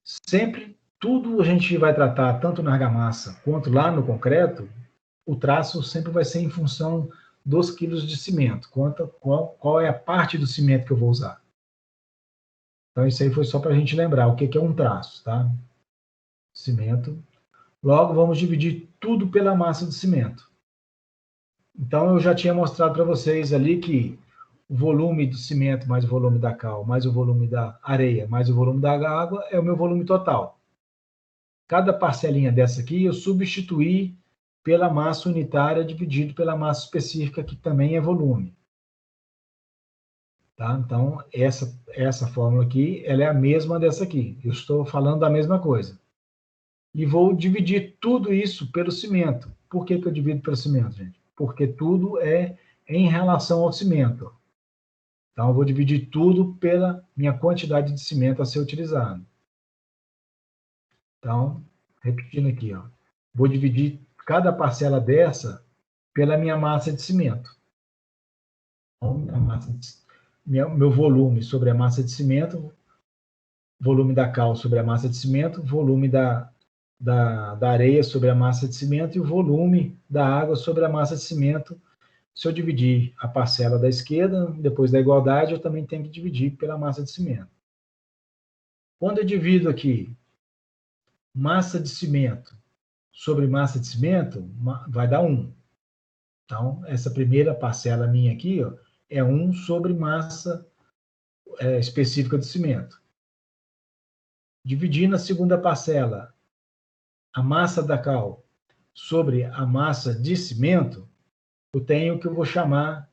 Sempre, tudo a gente vai tratar, tanto na argamassa quanto lá no concreto, o traço sempre vai ser em função dos quilos de cimento, qual é a parte do cimento que eu vou usar. Então, isso aí foi só para a gente lembrar o que é um traço, tá? Cimento. Logo, vamos dividir tudo pela massa do cimento. Então, eu já tinha mostrado para vocês ali que o volume do cimento mais o volume da cal, mais o volume da areia, mais o volume da água é o meu volume total. Cada parcelinha dessa aqui eu substituí pela massa unitária dividido pela massa específica, que também é volume. Tá? Então, essa fórmula aqui, ela é a mesma dessa aqui. Eu estou falando da mesma coisa. E vou dividir tudo isso pelo cimento. Por que eu divido pelo cimento, gente? Porque tudo é em relação ao cimento. Então, eu vou dividir tudo pela minha quantidade de cimento a ser utilizado. Então, repetindo aqui, ó, vou dividir cada parcela dessa pela minha massa de cimento. Então, meu volume sobre a massa de cimento, volume da cal sobre a massa de cimento, volume da areia sobre a massa de cimento e o volume da água sobre a massa de cimento. Se eu dividir a parcela da esquerda, depois da igualdade, eu também tenho que dividir pela massa de cimento. Quando eu divido aqui massa de cimento sobre massa de cimento, vai dar 1. Então, essa primeira parcela minha aqui, ó, é 1 sobre massa específica do cimento. Dividindo a segunda parcela, a massa da cal sobre a massa de cimento, eu tenho o que eu vou chamar,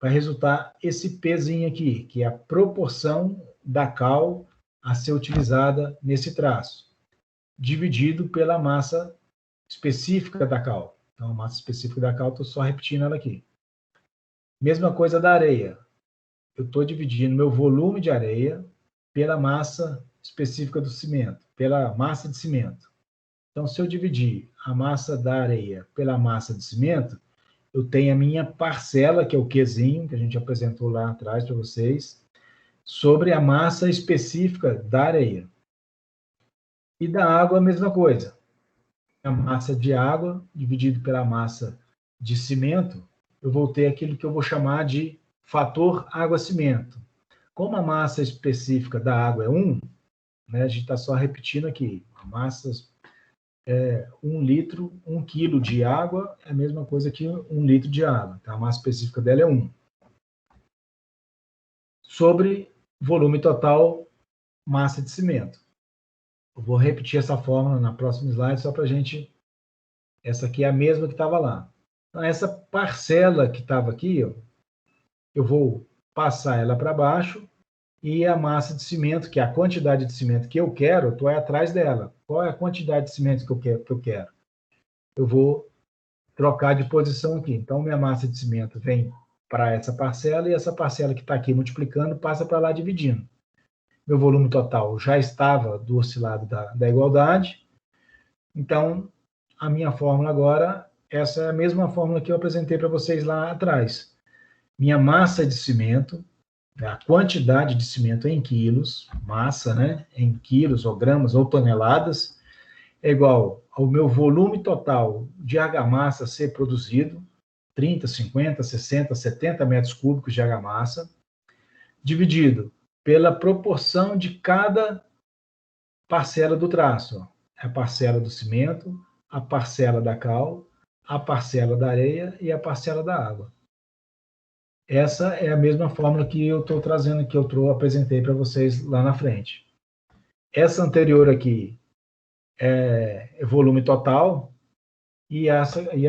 vai resultar esse Pzinho aqui, que é a proporção da cal a ser utilizada nesse traço, dividido pela massa específica da cal. Então, a massa específica da cal, estou só repetindo ela aqui. Mesma coisa da areia. Eu estou dividindo meu volume de areia pela massa específica do cimento, pela massa de cimento. Então, se eu dividir a massa da areia pela massa de cimento, eu tenho a minha parcela, que é o Qzinho, que a gente apresentou lá atrás para vocês, sobre a massa específica da areia. E da água, a mesma coisa. A massa de água, dividido pela massa de cimento, eu vou ter aquilo que eu vou chamar de fator água-cimento. Como a massa específica da água é 1, né, a gente está só repetindo aqui. A massa 1 litro, 1 quilo de água é a mesma coisa que 1 litro de água. Então, a massa específica dela é 1. Sobre volume total, massa de cimento. Eu vou repetir essa fórmula na próxima slide, só para a gente... Essa aqui é a mesma que estava lá. Então, essa parcela que estava aqui, ó, eu vou passar ela para baixo, e a massa de cimento, que é a quantidade de cimento que eu quero, eu estou atrás dela. Qual é a quantidade de cimento que eu quero? Eu vou trocar de posição aqui. Então, minha massa de cimento vem para essa parcela, e essa parcela que está aqui multiplicando passa para lá dividindo. Meu volume total já estava do oscilado da igualdade. Então, a minha fórmula agora, essa é a mesma fórmula que eu apresentei para vocês lá atrás. Minha massa de cimento, a quantidade de cimento em quilos, massa, né, em quilos ou gramas ou toneladas, é igual ao meu volume total de argamassa a ser produzido, 30, 50, 60, 70 metros cúbicos de argamassa, dividido pela proporção de cada parcela do traço. A parcela do cimento, a parcela da cal, a parcela da areia e a parcela da água. Essa é a mesma fórmula que eu estou trazendo, que eu apresentei para vocês lá na frente. Essa anterior aqui é volume total, e a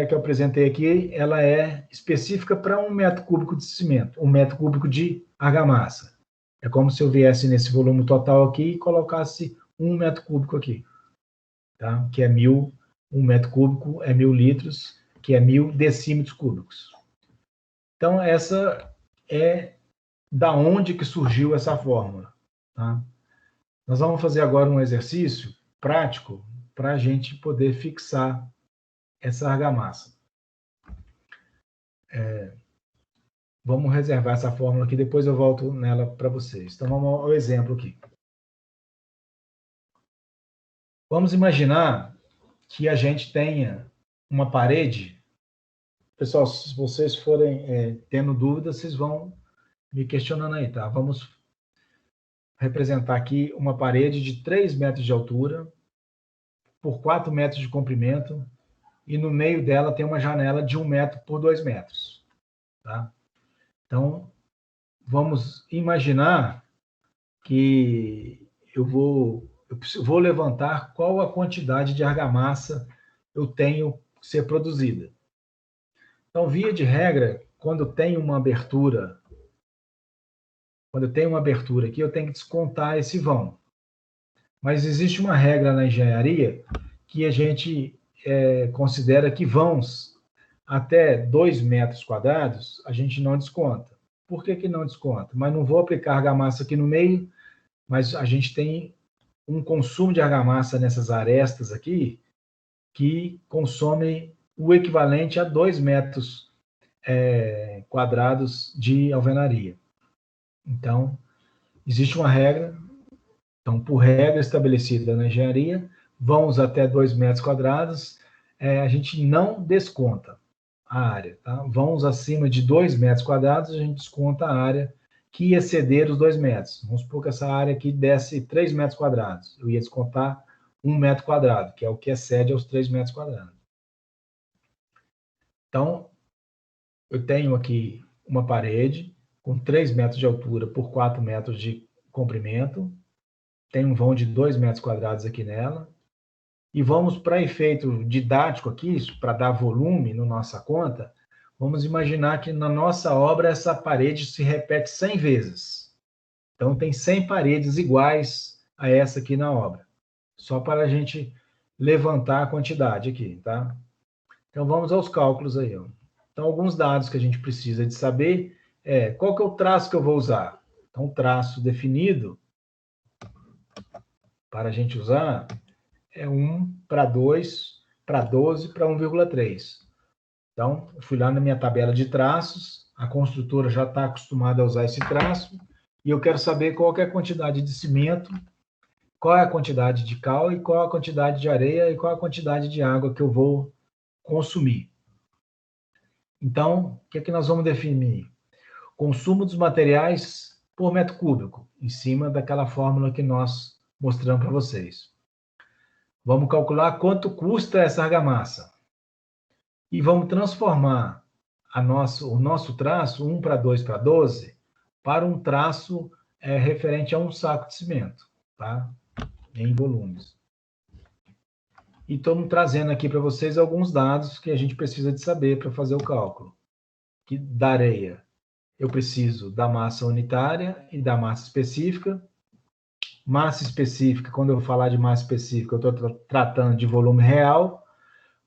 que eu apresentei aqui, ela é específica para 1 metro cúbico de cimento, 1 metro cúbico de argamassa. É como se eu viesse nesse volume total aqui e colocasse 1 metro cúbico aqui, tá? Que é 1.000, 1 metro cúbico é 1.000 litros, que é 1.000 decímetros cúbicos. Então, essa é da onde que surgiu essa fórmula, tá? Nós vamos fazer agora um exercício prático para a gente poder fixar essa argamassa. Vamos reservar essa fórmula aqui, depois eu volto nela para vocês. Então, vamos ao exemplo aqui. Vamos imaginar que a gente tenha uma parede. Pessoal, se vocês forem tendo dúvidas, vocês vão me questionando aí, tá? Vamos representar aqui uma parede de 3 metros de altura por 4 metros de comprimento, e no meio dela tem uma janela de 1 metro por 2 metros, tá? Então, vamos imaginar que eu vou levantar qual a quantidade de argamassa eu tenho que ser produzida. Então, via de regra, quando tem uma abertura aqui, eu tenho que descontar esse vão. Mas existe uma regra na engenharia que a gente considera que vãos até 2 metros quadrados, a gente não desconta. Por que não desconta? Mas não vou aplicar argamassa aqui no meio, mas a gente tem um consumo de argamassa nessas arestas aqui que consome o equivalente a 2 metros quadrados de alvenaria. Então, existe uma regra. Então, por regra estabelecida na engenharia, vãos até 2 metros quadrados, a gente não desconta a área. Tá? Vãos acima de 2 metros quadrados, a gente desconta a área que exceder os 2 metros. Vamos supor que essa área aqui desce 3 metros quadrados. Eu ia descontar 1 metro quadrado, que é o que excede aos 3 metros quadrados. Então, eu tenho aqui uma parede com 3 metros de altura por 4 metros de comprimento. Tem um vão de 2 metros quadrados aqui nela. E vamos, para efeito didático aqui, para dar volume na nossa conta, vamos imaginar que na nossa obra essa parede se repete 100 vezes. Então, tem 100 paredes iguais a essa aqui na obra. Só para a gente levantar a quantidade aqui, tá? Então, vamos aos cálculos aí, ó. Então, alguns dados que a gente precisa de saber é qual que é o traço que eu vou usar. Então, o traço definido para a gente usar é 1 para 2 para 12 para 1,3. Então, eu fui lá na minha tabela de traços, a construtora já está acostumada a usar esse traço, e eu quero saber qual que é a quantidade de cimento, qual é a quantidade de cal e qual a quantidade de areia e qual a quantidade de água que eu vou consumir. Então, o que é que nós vamos definir? Consumo dos materiais por metro cúbico, em cima daquela fórmula que nós mostramos para vocês. Vamos calcular quanto custa essa argamassa. E vamos transformar o nosso traço, 1 para 2 para 12, para um traço referente a um saco de cimento, tá? Em volumes. E estamos trazendo aqui para vocês alguns dados que a gente precisa de saber para fazer o cálculo. Que da areia, eu preciso da massa unitária e da massa específica. Massa específica, quando eu falar de massa específica, eu estou tratando de volume real.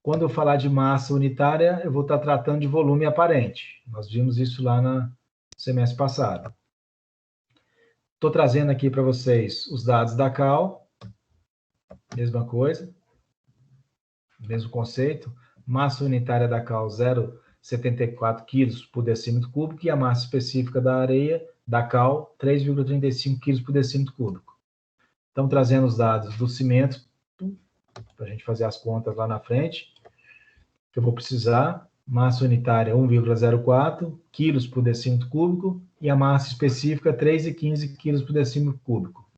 Quando eu falar de massa unitária, eu vou estar tratando de volume aparente. Nós vimos isso lá no semestre passado. Estou trazendo aqui para vocês os dados da cal. Mesma coisa. Mesmo conceito. Massa unitária da cal, 0,74 kg por decímetro cúbico. E a massa específica da areia, da cal, 3,35 kg por decímetro cúbico. Estão trazendo os dados do cimento, para a gente fazer as contas lá na frente, que eu vou precisar. Massa unitária 1,04 quilos por decímetro cúbico e a massa específica 3,15 quilos por decímetro cúbico.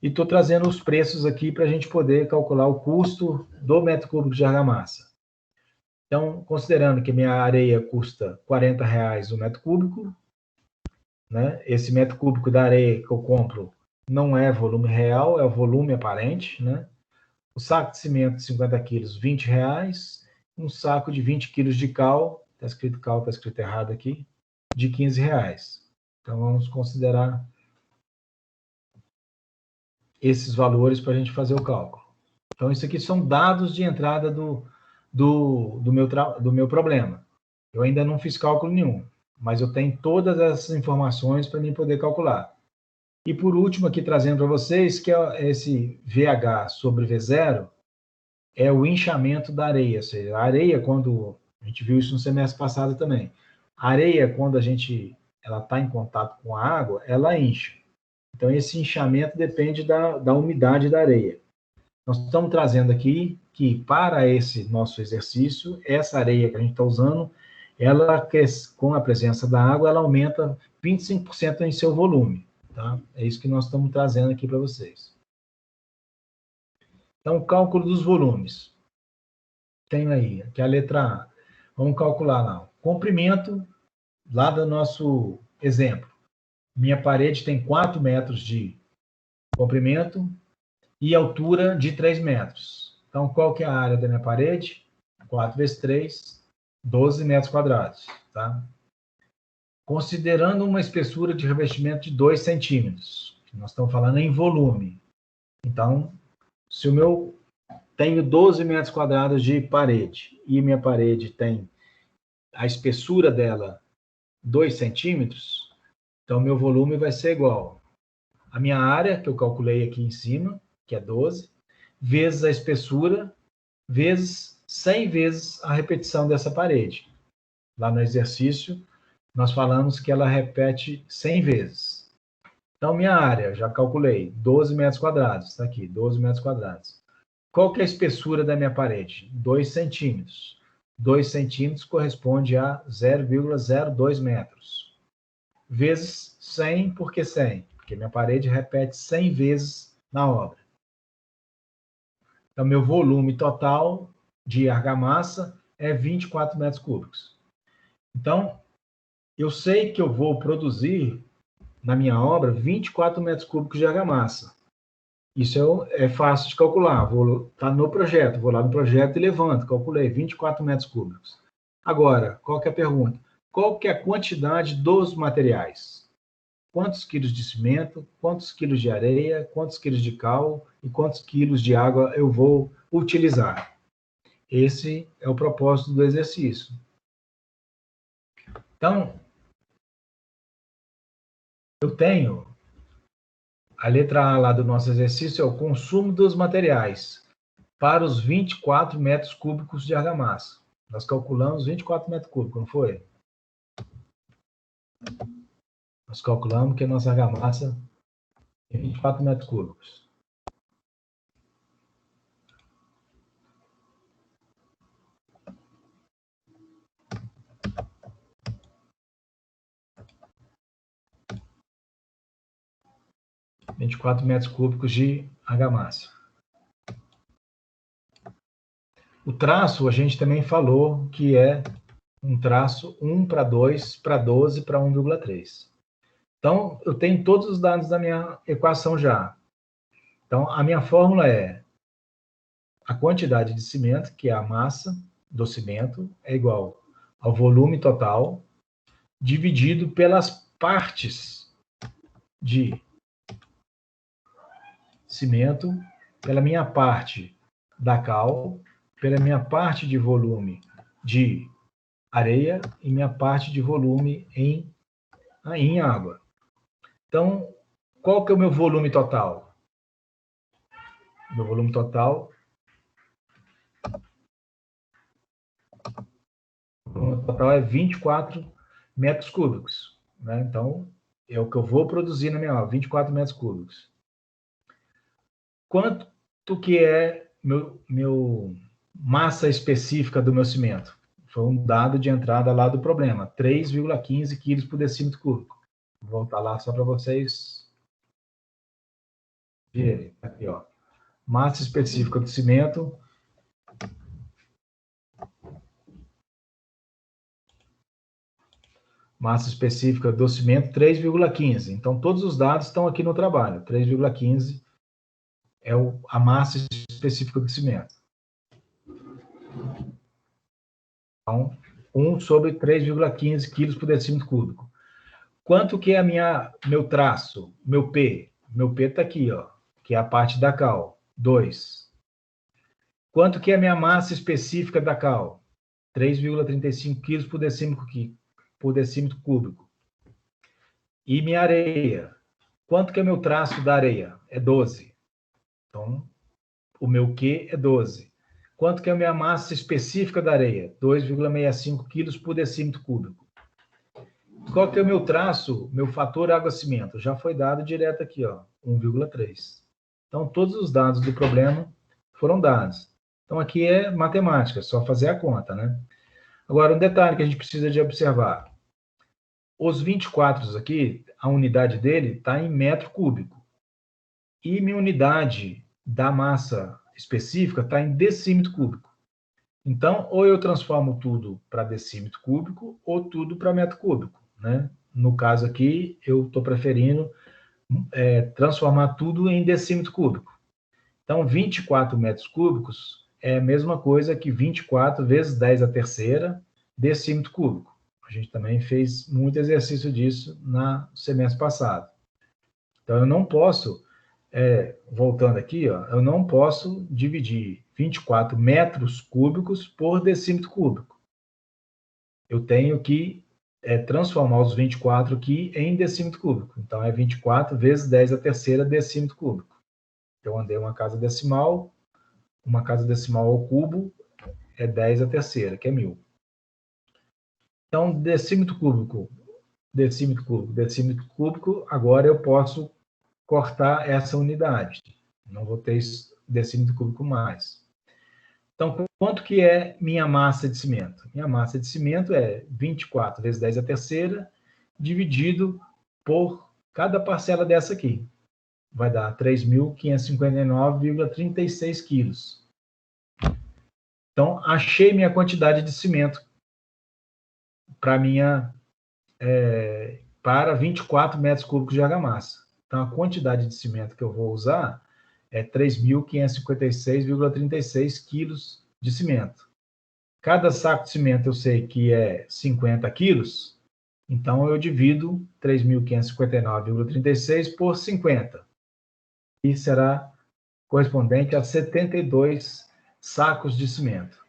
E estou trazendo os preços aqui para a gente poder calcular o custo do metro cúbico de argamassa. Então, considerando que minha areia custa R$40 o metro cúbico, né? Esse metro cúbico da areia que eu compro não é volume real, é o volume aparente, né? O saco de cimento de 50 quilos, R$20. Um saco de 20 quilos de cal, está escrito cal, está escrito errado aqui, de R$15. Então, vamos considerar esses valores para a gente fazer o cálculo. Então, isso aqui são dados de entrada do meu problema. Eu ainda não fiz cálculo nenhum, mas eu tenho todas essas informações para mim poder calcular. E por último, aqui trazendo para vocês, que é esse VH sobre V0, é o inchamento da areia. Ou seja, a areia, quando a gente viu isso no semestre passado também, a areia, quando ela está em contato com a água, ela incha. Então, esse inchamento depende da umidade da areia. Nós estamos trazendo aqui que, para esse nosso exercício, essa areia que a gente está usando, ela, com a presença da água, ela aumenta 25% em seu volume. Tá? É isso que nós estamos trazendo aqui para vocês. Então, cálculo dos volumes. Tem aí, que é a letra A. Vamos calcular lá. Comprimento, lá do nosso exemplo. Minha parede tem 4 metros de comprimento e altura de 3 metros. Então, qual que é a área da minha parede? 4 vezes 3, 12 metros quadrados. Tá? Considerando uma espessura de revestimento de 2 centímetros. Nós estamos falando em volume. Então, se tenho 12 metros quadrados de parede e minha parede tem a espessura dela 2 centímetros, então meu volume vai ser igual a minha área, que eu calculei aqui em cima, que é 12, vezes a espessura, vezes 100 vezes a repetição dessa parede. Lá no exercício, nós falamos que ela repete 100 vezes. Então, minha área, já calculei, 12 metros quadrados, está aqui, 12 metros quadrados. Qual que é a espessura da minha parede? 2 centímetros. 2 centímetros corresponde a 0,02 metros. Vezes 100, por que 100? Porque minha parede repete 100 vezes na obra. Então, meu volume total de argamassa é 24 metros cúbicos. Então, eu sei que eu vou produzir, na minha obra, 24 metros cúbicos de argamassa. Isso é fácil de calcular. Tá no projeto, vou lá no projeto e levanto. Calculei 24 metros cúbicos. Agora, qual que é a pergunta? Qual que é a quantidade dos materiais? Quantos quilos de cimento, quantos quilos de areia, quantos quilos de cal e quantos quilos de água eu vou utilizar? Esse é o propósito do exercício. Então, eu tenho a letra A lá do nosso exercício, é o consumo dos materiais para os 24 metros cúbicos de argamassa. Nós calculamos 24 metros cúbicos, não foi? Nós calculamos que a nossa argamassa é 24 metros cúbicos. metros cúbicos de argamassa. O traço, a gente também falou que é um traço 1:2 para 12 para 1,3. Então, eu tenho todos os dados da minha equação já. Então, a minha fórmula é a quantidade de cimento, que é a massa do cimento, é igual ao volume total, dividido pelas partes de cimento, pela minha parte da cal, pela minha parte de volume de areia e minha parte de volume em água. Então, qual que é o meu volume total? Meu volume total é 24 metros cúbicos. Né? Então, é o que eu vou produzir na minha aula, 24 metros cúbicos. Quanto que é meu massa específica do meu cimento? Foi um dado de entrada lá do problema, 3,15 quilos por decímetro cúbico. Vou voltar lá só para vocês verem. Aqui, ó. Massa específica do cimento. Massa específica do cimento, 3,15. Então, todos os dados estão aqui no trabalho. 3,15 é a massa específica do cimento. Então, 1 sobre 3,15 quilos por decímetro cúbico. Quanto que é meu traço, meu P? Meu P está aqui, ó, que é a parte da cal, 2. Quanto que é a minha massa específica da cal? 3,35 quilos por decímetro cúbico. E minha areia? Quanto que é meu traço da areia? É 12. Então, o meu Q é 12. Quanto que é a minha massa específica da areia? 2,65 quilos por decímetro cúbico. Qual que é o meu traço, meu fator água-cimento? Já foi dado direto aqui, ó, 1,3. Então, todos os dados do problema foram dados. Então, aqui é matemática, só fazer a conta, né? Agora, um detalhe que a gente precisa de observar. Os 24 aqui, a unidade dele está em metro cúbico. E minha unidade da massa específica está em decímetro cúbico. Então, ou eu transformo tudo para decímetro cúbico, ou tudo para metro cúbico, né? No caso aqui, eu estou preferindo transformar tudo em decímetro cúbico. Então, 24 metros cúbicos é a mesma coisa que 24 vezes 10 a terceira decímetro cúbico. A gente também fez muito exercício disso no semestre passado. Então, eu não posso, voltando aqui, ó, eu não posso dividir 24 metros cúbicos por decímetro cúbico. Eu tenho que transformar os 24 aqui em decímetro cúbico. Então, é 24 vezes 10 a terceira decímetro cúbico. Eu andei uma casa decimal ao cubo é 10 a terceira, que é 1000. Então, decímetro cúbico, agora eu posso cortar essa unidade. Não vou ter decímetro cúbico mais. Então, quanto que é minha massa de cimento? Minha massa de cimento é 24 vezes 10 a terceira, dividido por cada parcela dessa aqui. Vai dar 3.559,36 quilos. Então, achei minha quantidade de cimento para 24 metros cúbicos de argamassa. Então, a quantidade de cimento que eu vou usar é 3.556,36 quilos de cimento. Cada saco de cimento eu sei que é 50 quilos, então eu divido 3.559,36 por 50. E será correspondente a 72 sacos de cimento.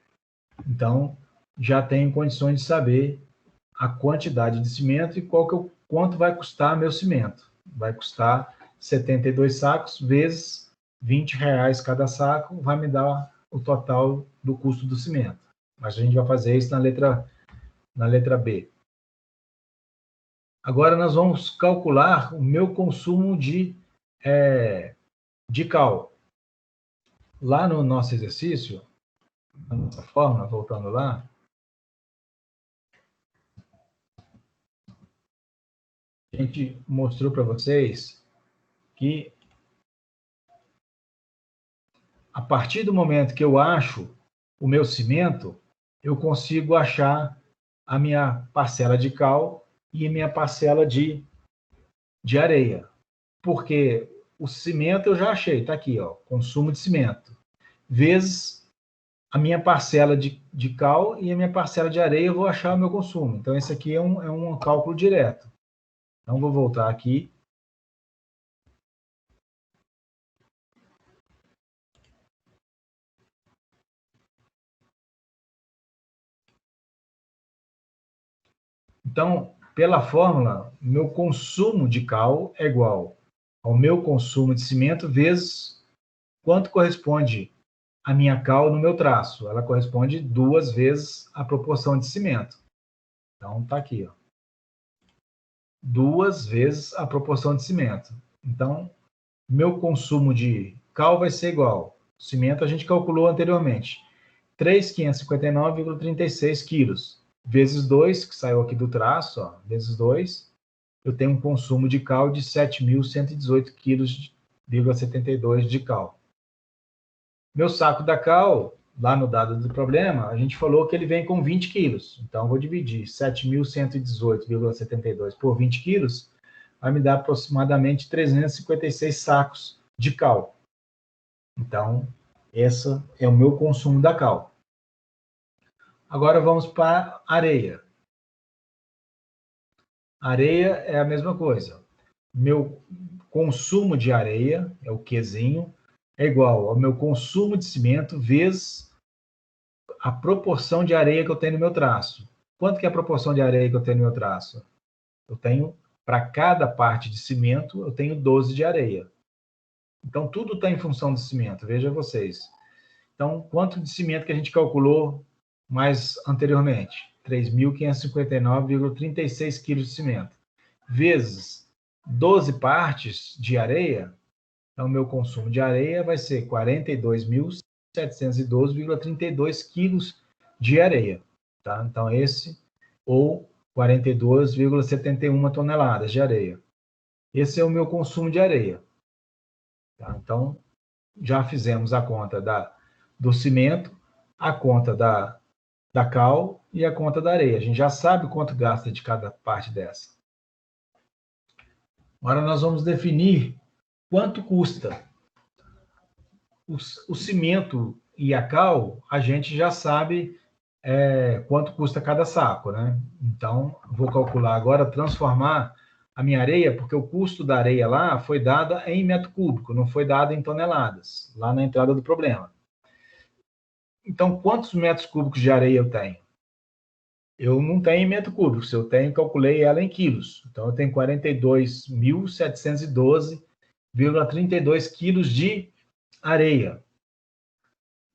Então, já tenho condições de saber a quantidade de cimento e quanto vai custar meu cimento. Vai custar 72 sacos vezes R$20 cada saco, vai me dar o total do custo do cimento. Mas a gente vai fazer isso na letra B. Agora nós vamos calcular o meu consumo de cal. Lá no nosso exercício, na nossa fórmula, voltando lá, a gente mostrou para vocês que a partir do momento que eu acho o meu cimento, eu consigo achar a minha parcela de cal e a minha parcela de areia. Porque o cimento eu já achei, está aqui, ó, consumo de cimento, vezes a minha parcela de cal e a minha parcela de areia, eu vou achar o meu consumo. Então, esse aqui é um cálculo direto. Então, vou voltar aqui. Então, pela fórmula, meu consumo de cal é igual ao meu consumo de cimento vezes quanto corresponde a minha cal no meu traço. Ela corresponde 2 vezes a proporção de cimento. Então, está aqui, ó. 2 vezes a proporção de cimento. Então, meu consumo de cal vai ser igual. Cimento a gente calculou anteriormente. 3.559,36 quilos. Vezes 2, que saiu aqui do traço, ó, vezes 2, eu tenho um consumo de cal de 7.118 quilos, 72 de cal. Meu saco da cal, lá no dado do problema, a gente falou que ele vem com 20 quilos. Então, eu vou dividir 7.118,72 por 20 quilos, vai me dar aproximadamente 356 sacos de cal. Então, esse é o meu consumo da cal. Agora vamos para areia. Areia é a mesma coisa. Meu consumo de areia, é o Qzinho, é igual ao meu consumo de cimento vezes a proporção de areia que eu tenho no meu traço. Quanto que é a proporção de areia que eu tenho no meu traço? Eu tenho, para cada parte de cimento, eu tenho 12 de areia. Então, tudo está em função do cimento, veja vocês. Então, quanto de cimento que a gente calculou mais anteriormente? 3.559,36 quilos de cimento. Vezes 12 partes de areia, então, meu consumo de areia vai ser 42.712,32 quilos de areia. Tá? Então, ou 42,71 toneladas de areia. Esse é o meu consumo de areia. Tá? Então, já fizemos a conta do cimento, a conta da cal e a conta da areia. A gente já sabe quanto gasta de cada parte dessa. Agora nós vamos definir quanto custa. O cimento e a cal, a gente já sabe quanto custa cada saco, né? Então, vou calcular agora, transformar a minha areia, porque o custo da areia lá foi dada em metro cúbico, não foi dado em toneladas, lá na entrada do problema. Então, quantos metros cúbicos de areia eu tenho? Eu não tenho em metro cúbico, se eu tenho, calculei ela em quilos. Então, eu tenho 42.712,32 quilos de areia.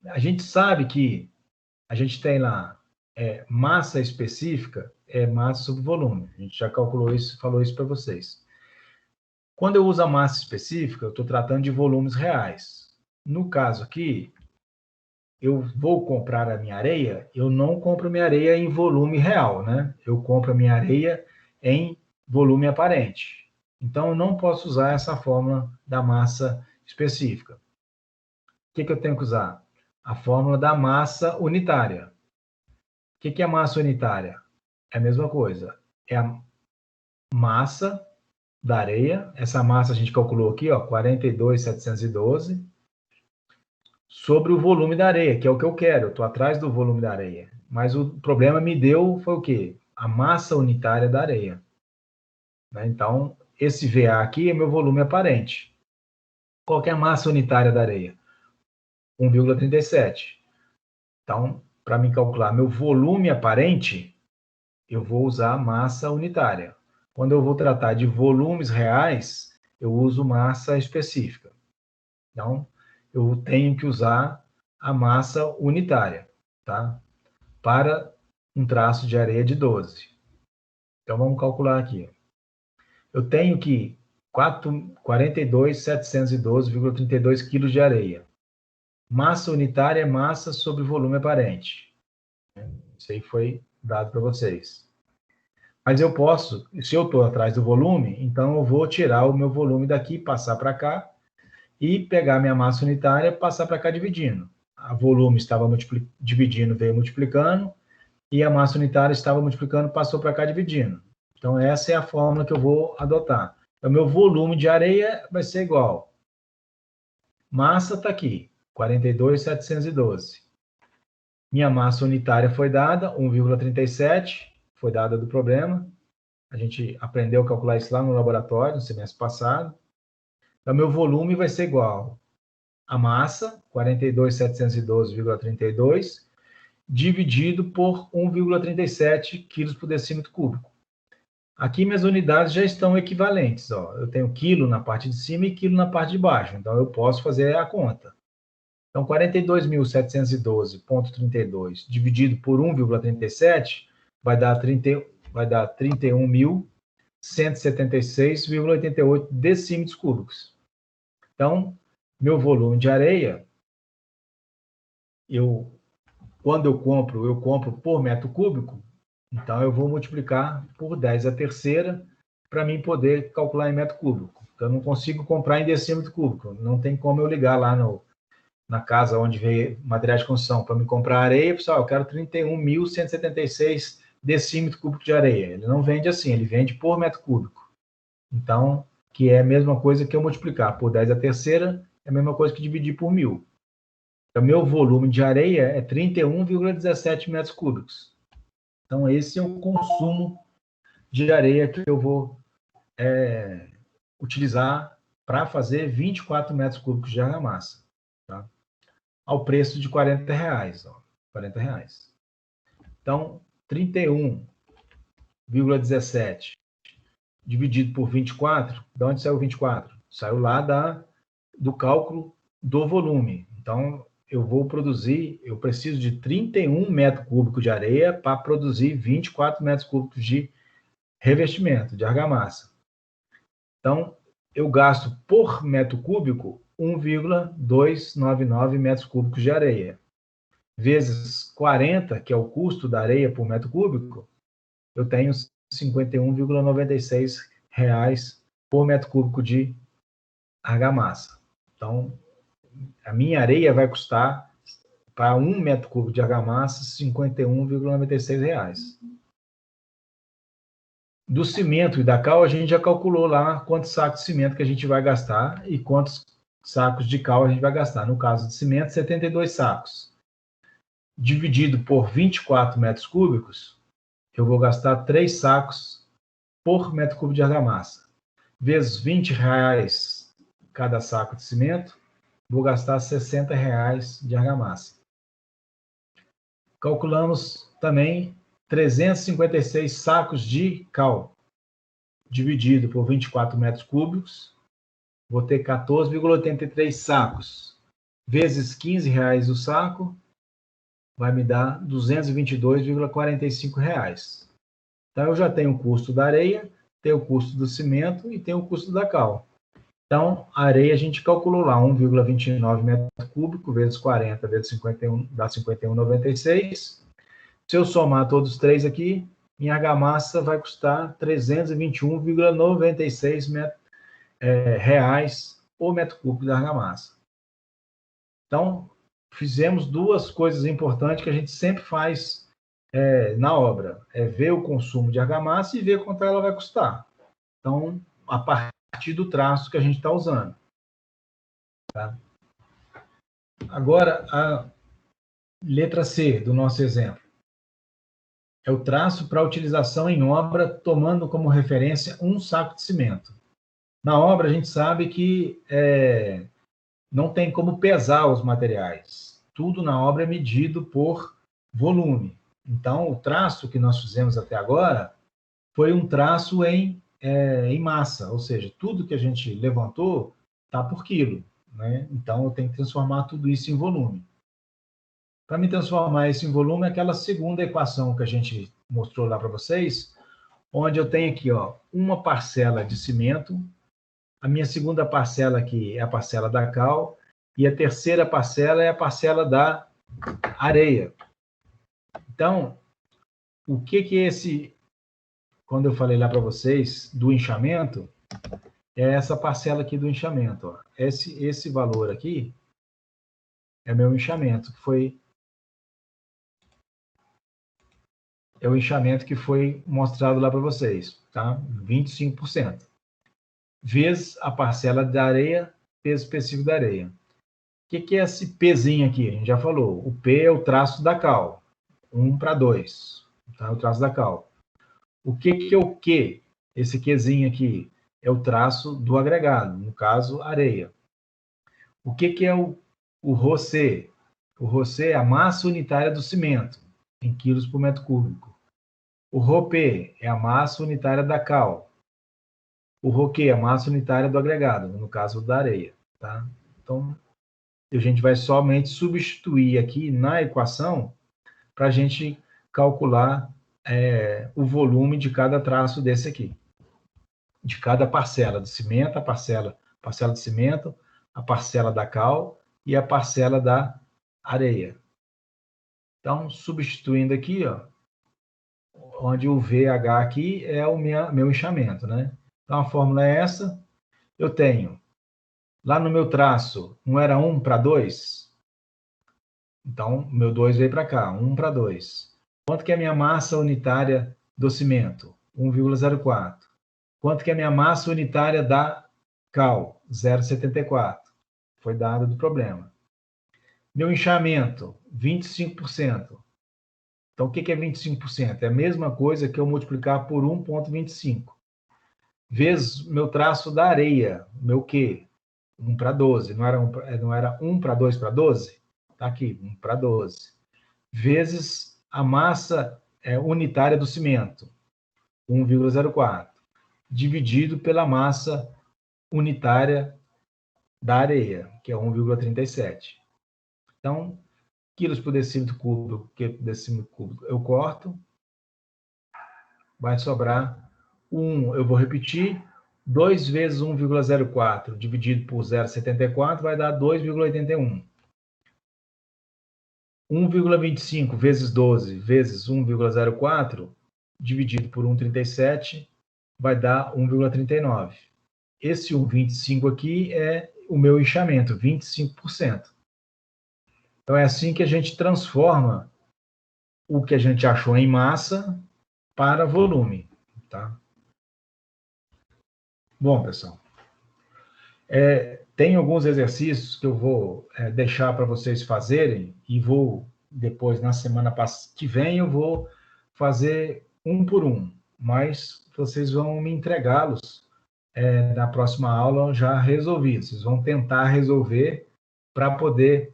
A gente sabe que a gente tem lá massa específica, é massa sobre volume. A gente já calculou isso, falou isso para vocês. Quando eu uso a massa específica, eu estou tratando de volumes reais. No caso aqui, eu vou comprar a minha areia, eu não compro minha areia em volume real, né? Eu compro a minha areia em volume aparente. Então, eu não posso usar essa fórmula da massa específica. O que eu tenho que usar? A fórmula da massa unitária. O que é a massa unitária? É a mesma coisa. É a massa da areia. Essa massa a gente calculou aqui, ó, 42.712 sobre o volume da areia, que é o que eu quero. Eu estou atrás do volume da areia. Mas o problema me deu foi o quê? A massa unitária da areia. Né? Então, esse VA aqui é meu volume aparente. Qual que é a massa unitária da areia? 1,37. Então, para me calcular meu volume aparente, eu vou usar a massa unitária. Quando eu vou tratar de volumes reais, eu uso massa específica. Então, eu tenho que usar a massa unitária, tá? Para um traço de areia de 12. Então, vamos calcular aqui. Eu tenho que 42.712,32 kg de areia. Massa unitária é massa sobre volume aparente. Isso aí foi dado para vocês. Mas eu posso, se eu estou atrás do volume, então eu vou tirar o meu volume daqui, passar para cá, e pegar minha massa unitária e passar para cá dividindo. O volume estava dividindo, veio multiplicando, e a massa unitária estava multiplicando, passou para cá dividindo. Então, essa é a fórmula que eu vou adotar. O meu volume de areia vai ser igual. Massa está aqui, 42.712. Minha massa unitária foi dada, 1,37, foi dada do problema. A gente aprendeu a calcular isso lá no laboratório, no semestre passado. Então, meu volume vai ser igual a massa, 42.712,32, dividido por 1,37 quilos por decímetro cúbico. Aqui minhas unidades já estão equivalentes. Ó. Eu tenho quilo na parte de cima e quilo na parte de baixo. Então, eu posso fazer a conta. Então, 42.712,32 dividido por 1,37 vai dar 31.176,88 decímetros cúbicos. Então, meu volume de areia, quando eu compro por metro cúbico, então eu vou multiplicar por 10 a terceira para mim poder calcular em metro cúbico. Então, eu não consigo comprar em decímetro cúbico. Não tem como eu ligar lá na casa onde veio material de construção para me comprar areia, pessoal, eu quero 31.176 decímetro cúbico de areia. Ele não vende assim, ele vende por metro cúbico. Então, que é a mesma coisa que eu multiplicar por 10 a terceira, é a mesma coisa que dividir por 1.000. Então, meu volume de areia é 31,17 metros cúbicos. Então, esse é o consumo de areia que eu vou utilizar para fazer 24 metros cúbicos de argamassa. Tá? Ao preço de R$40. Ó, R$40. Então, 31,17 dividido por 24, de onde saiu 24? Saiu lá do cálculo do volume. Então, eu preciso de 31 metros cúbicos de areia para produzir 24 metros cúbicos de revestimento, de argamassa. Então, eu gasto por metro cúbico 1,299 metros cúbicos de areia. Vezes 40, que é o custo da areia por metro cúbico, eu tenho R$ 51,96 por metro cúbico de argamassa. Então, a minha areia vai custar, para 1 metro cúbico de argamassa, R$ 51,96. Do cimento e da cal, a gente já calculou lá quantos sacos de cimento que a gente vai gastar e quantos sacos de cal a gente vai gastar. No caso de cimento, 72 sacos. Dividido por 24 metros cúbicos, eu vou gastar 3 sacos por metro cúbico de argamassa. Vezes R$20 cada saco de cimento, vou gastar R$60 de argamassa. Calculamos também 356 sacos de cal, dividido por 24 metros cúbicos, vou ter 14,83 sacos. Vezes R$15 o saco, vai me dar R$ 222,45. Então, eu já tenho o custo da areia, tenho o custo do cimento e tenho o custo da cal. Então, a areia a gente calculou lá, 1,29 metro cúbico vezes 40 vezes 51, dá 51,96. Se eu somar todos os três aqui, minha argamassa vai custar 321,96 reais por metro cúbico da argamassa. Então, fizemos duas coisas importantes que a gente sempre faz na obra. É ver o consumo de argamassa e ver quanto ela vai custar. Então, a partir do traço que a gente está usando. Tá? Agora, a letra C do nosso exemplo. É o traço para utilização em obra, tomando como referência um saco de cimento. Na obra, a gente sabe que não tem como pesar os materiais. Tudo na obra é medido por volume. Então, o traço que nós fizemos até agora foi um traço em massa, ou seja, tudo que a gente levantou está por quilo, né? Então, eu tenho que transformar tudo isso em volume. Para me transformar isso em volume, é aquela segunda equação que a gente mostrou lá para vocês, onde eu tenho aqui, ó, uma parcela de cimento, a minha segunda parcela aqui é a parcela da cal, e a terceira parcela é a parcela da areia. Então, o que é esse, quando eu falei lá para vocês, do inchamento, é essa parcela aqui do inchamento. Ó. Esse valor aqui é meu inchamento, que foi... É o inchamento que foi mostrado lá para vocês, tá? 25%. Vezes a parcela da areia, peso específico da areia. O que é esse Pzinho aqui? A gente já falou. O P é o traço da cal. 1:2. Tá? O traço da cal. O que é o Q? Esse Qzinho aqui é o traço do agregado, no caso, areia. O que é o ρC? O ρC é a massa unitária do cimento, em quilos por metro cúbico. O ρP é a massa unitária da cal. O ρQ é a massa unitária do agregado, no caso da areia. Tá? Então, a gente vai somente substituir aqui na equação para a gente calcular o volume de cada traço desse aqui. De cada parcela do cimento, a parcela de cimento, a parcela da cal e a parcela da areia. Então, substituindo aqui, ó, onde o VH aqui é o meu inchamento, né? Então, a fórmula é essa. Eu tenho, lá no meu traço, não era 1:2? Então, meu 2 veio para cá, 1:2. Quanto que é a minha massa unitária do cimento? 1,04. Quanto que é a minha massa unitária da cal? 0,74. Foi dado do problema. Meu inchamento, 25%. Então, o que é 25%? É a mesma coisa que eu multiplicar por 1,25. Vezes meu traço da areia, meu Q, 1:12. Não era 1:2:12? Está aqui, 1:12. Vezes a massa unitária do cimento, 1,04. Dividido pela massa unitária da areia, que é 1,37. Então, quilos por decímetro cúbico, eu corto. Vai sobrar 1, eu vou repetir, 2 vezes 1,04 dividido por 0,74 vai dar 2,81. 1,25 vezes 12 vezes 1,04 dividido por 1,37 vai dar 1,39. Esse 1,25 aqui é o meu inchamento, 25%. Então, é assim que a gente transforma o que a gente achou em massa para volume. Tá? Bom, pessoal, tem alguns exercícios que eu vou deixar para vocês fazerem e vou, depois, na semana que vem, eu vou fazer um por um, mas vocês vão me entregá-los na próxima aula já resolvidos. Vocês vão tentar resolver para poder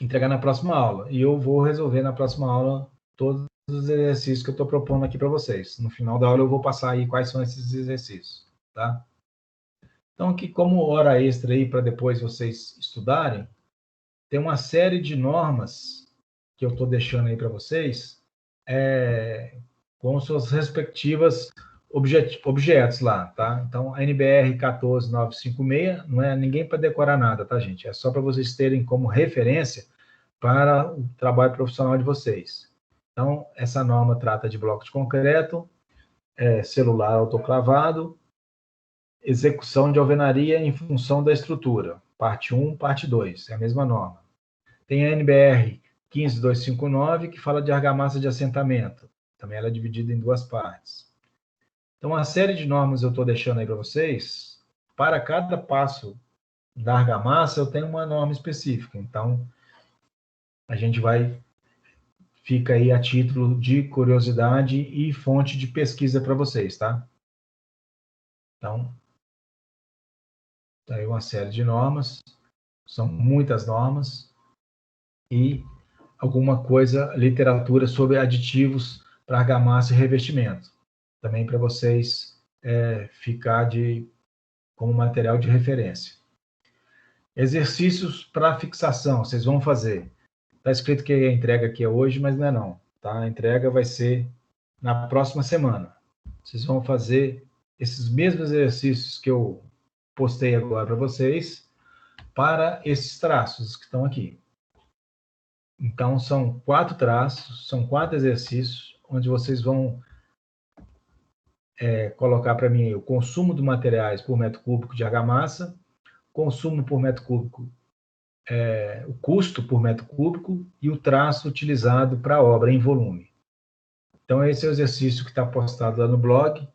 entregar na próxima aula. E eu vou resolver na próxima aula todos os exercícios que eu estou propondo aqui para vocês. No final da aula eu vou passar aí quais são esses exercícios, tá? Então, aqui como hora extra aí para depois vocês estudarem, tem uma série de normas que eu estou deixando aí para vocês, com suas respectivas objetos lá, tá? Então, a NBR 14956 não é ninguém para decorar nada, tá, gente? É só para vocês terem como referência para o trabalho profissional de vocês. Então, essa norma trata de bloco de concreto, celular autoclavado, execução de alvenaria em função da estrutura, parte 1, parte 2, é a mesma norma. Tem a NBR 15259, que fala de argamassa de assentamento, também ela é dividida em duas partes. Então, uma série de normas eu estou deixando aí para vocês, para cada passo da argamassa, eu tenho uma norma específica. Então, a gente fica aí a título de curiosidade e fonte de pesquisa para vocês, tá? Então, tá aí uma série de normas, são muitas normas, e alguma coisa, literatura sobre aditivos para argamassa e revestimento. Também para vocês ficar como material de referência. Exercícios para fixação, vocês vão fazer. Está escrito que a entrega aqui é hoje, mas não é não. Tá? A entrega vai ser na próxima semana. Vocês vão fazer esses mesmos exercícios que eu postei agora para vocês, para esses traços que estão aqui. Então, são 4 traços, são 4 exercícios, onde vocês vão colocar para mim o consumo de materiais por metro cúbico de argamassa, consumo por metro cúbico, o custo por metro cúbico e o traço utilizado para a obra em volume. Então, esse é o exercício que está postado lá no blog,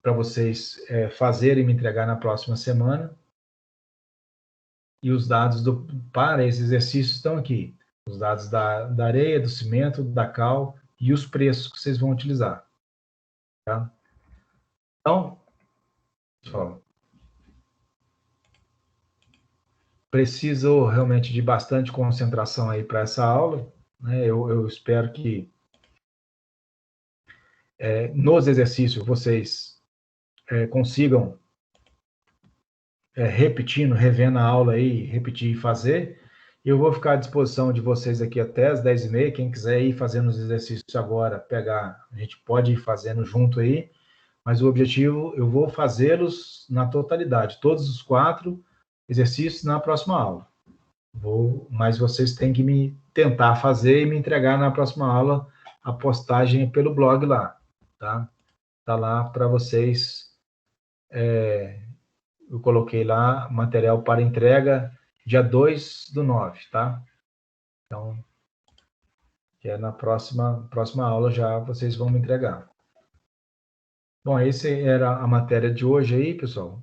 para vocês fazerem e me entregar na próxima semana. E os dados para esse exercício estão aqui. Os dados da areia, do cimento, da cal e os preços que vocês vão utilizar. Tá? Então, pessoal, preciso realmente de bastante concentração aí para essa aula, né? Eu espero que nos exercícios vocês consigam repetindo, revendo a aula aí, repetir e fazer. Eu vou ficar à disposição de vocês aqui até as 10h30. Quem quiser ir fazendo os exercícios agora, a gente pode ir fazendo junto aí, mas o objetivo, eu vou fazê-los na totalidade, todos os 4 exercícios na próxima aula. Mas vocês têm que tentar fazer e me entregar na próxima aula a postagem pelo blog lá, tá? Tá lá para vocês, eu coloquei lá material para entrega dia 2/9, tá? Então, que é na próxima aula já vocês vão me entregar. Bom, essa era a matéria de hoje aí, pessoal.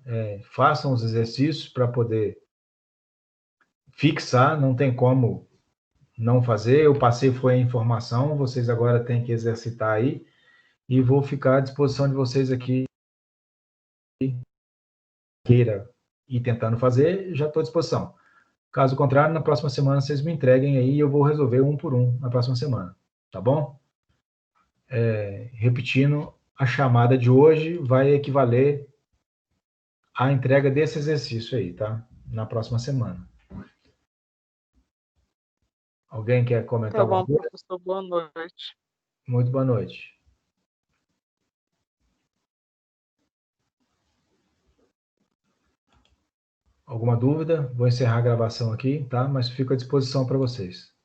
Façam os exercícios para poder fixar, não tem como não fazer. Eu passei, foi a informação, vocês agora têm que exercitar aí, e vou ficar à disposição de vocês aqui. Queira ir tentando fazer, já estou à disposição. Caso contrário, na próxima semana vocês me entreguem aí e eu vou resolver um por um na próxima semana, tá bom? Repetindo, a chamada de hoje vai equivaler à entrega desse exercício aí, tá? Na próxima semana. Alguém quer comentar Tá bom, alguma coisa? professor, boa noite. Muito boa noite. Alguma dúvida? Vou encerrar a gravação aqui, tá? Mas fico à disposição para vocês.